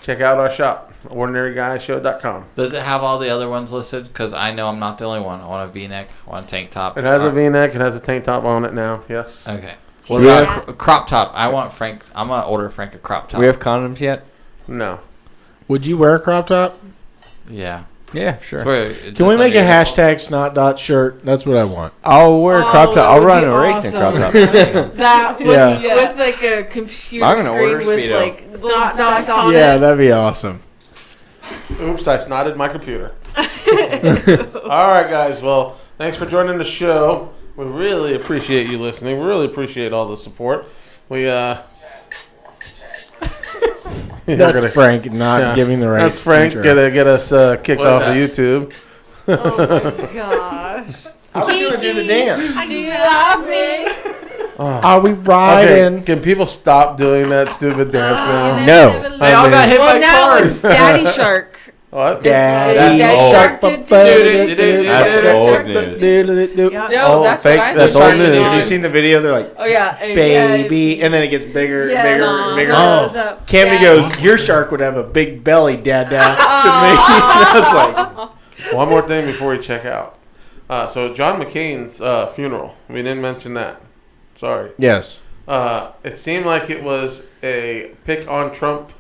Check out our shop, ordinaryguysshow.com. Does it have all the other ones listed? Because I know I'm not the only one. I want a V-neck. I want a tank top. It has a V-neck. It has a tank top on it now. Yes. Okay. What we about have- a crop top? I want Frank. I'm gonna order Frank a crop top. Do we have condoms yet? No. Would you wear a crop top? Yeah. Yeah, sure. Can we make a hashtag snot shirt? That's what I want. I'll wear a crop Oh, top. I'll that would run be a race in a crop awesome. top. That with, Yeah. with like a computer I'm gonna screen order with Speedo. like snot dots on Yeah, it. that'd be awesome. Oops, I snotted my computer. All right, guys. Well, thanks for joining the show. We really appreciate you listening. We really appreciate all the support. We That's Frank not yeah. giving the right. That's Frank. intro. Get us kicked What is off of that? YouTube. Oh my gosh. I was gonna do the dance. Do you love me? Are we Okay, riding? can people stop doing that stupid dance now? No. They all got hit Well, by now cars. it's Daddy Shark. What? Daddy Daddy Shark. Shark. That's old news. Yeah. No, Oh, that's fake- what I that's was old trying news. to Have you do. seen the video? They're like, Oh yeah, baby, and then it gets bigger, Yeah. bigger, No, bigger. no, it's up. Cammy Yeah. goes, your shark would have a big belly, Dada. To me, I was like, One more thing before we check out. So John McCain's funeral. We didn't mention that. Sorry. yes. It seemed like it was a pick on Trump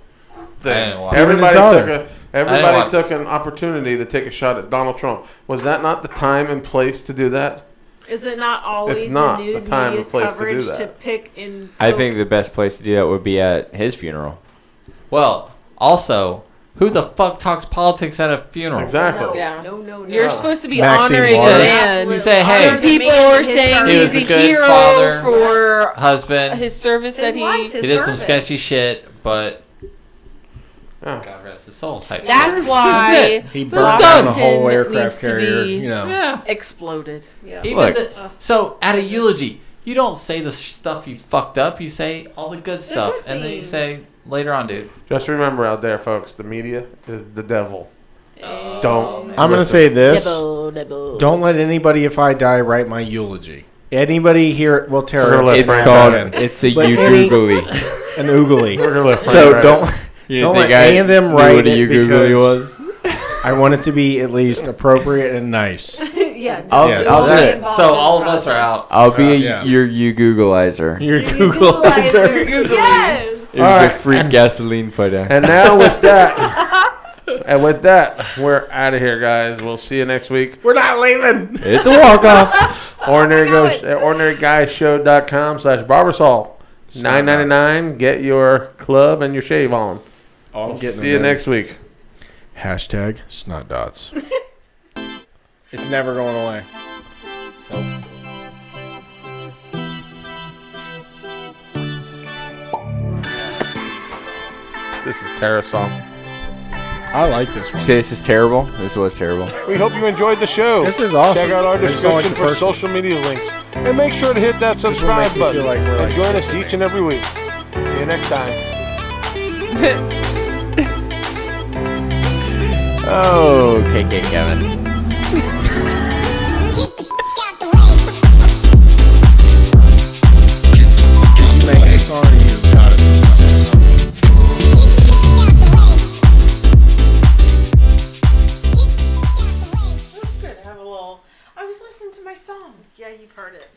thing. I didn't watch it. Even his daughter. Everybody watch took an opportunity to take a shot at Donald Trump. Was that not the time and place to do that? Is it not always It's not the the news time and media's place to do coverage that. to pick in? I think the best place to do that would be at his funeral. Well, also, who the fuck talks politics at a funeral? Exactly. No, Yeah. no. You're supposed to be Maxine honoring a Waters. man. You say, hey, Honor the People man are and his saying service. He was he's a a good hero father. for Husband. his service His that life, He his did some service. sketchy shit, but Yeah. God rest his soul type That's shit. why He It's brought done. down a whole Washington aircraft needs to carrier, be- you know. Yeah. exploded. Yeah. Even Look. so, at a eulogy, you don't say the stuff you fucked up. You say all the good stuff, good and then you things. say later on, dude. Just remember out there, folks, the media is the devil. Oh, Don't. man. I'm going to Listen. say this. Nibble. Don't let anybody, if I die, write my eulogy. Anybody here will tear We're gonna let It's Frank called. back in. It's a But you any- googly. an oogly. We're gonna let Frank So write don't it. You Don't think let any of them knew write what a it you googly because- was? I want it to be at least appropriate and nice. Yeah. I'll- Yes. I'll do Don't it. get involved So in all the of us are process. out. I'll be Yeah. your you Googleizer. Your You Googleizer. Google Yes. It was Alright. a free gasoline photo. And now with that, we're out of here, guys. We'll see you next week. We're not leaving. It's a walk off. ordinaryguysshow.com/barbersol. $9.99. Get your club and your shave on. Oh, I'm getting See you next week. Hashtag snot dots. It's never going away. This is Tara's song. I like this one. Say this is terrible. This was terrible. We hope you enjoyed the show. This is awesome. Check out our I just don't like description the for first one. social media links. And make sure to hit that This one subscribe makes me button. feel like we're And like join us listening. each and every week. See you next time. Oh, KK Kevin. You make a song and you got it. That's good. I have a little. I was listening to my song. Yeah, you've heard it.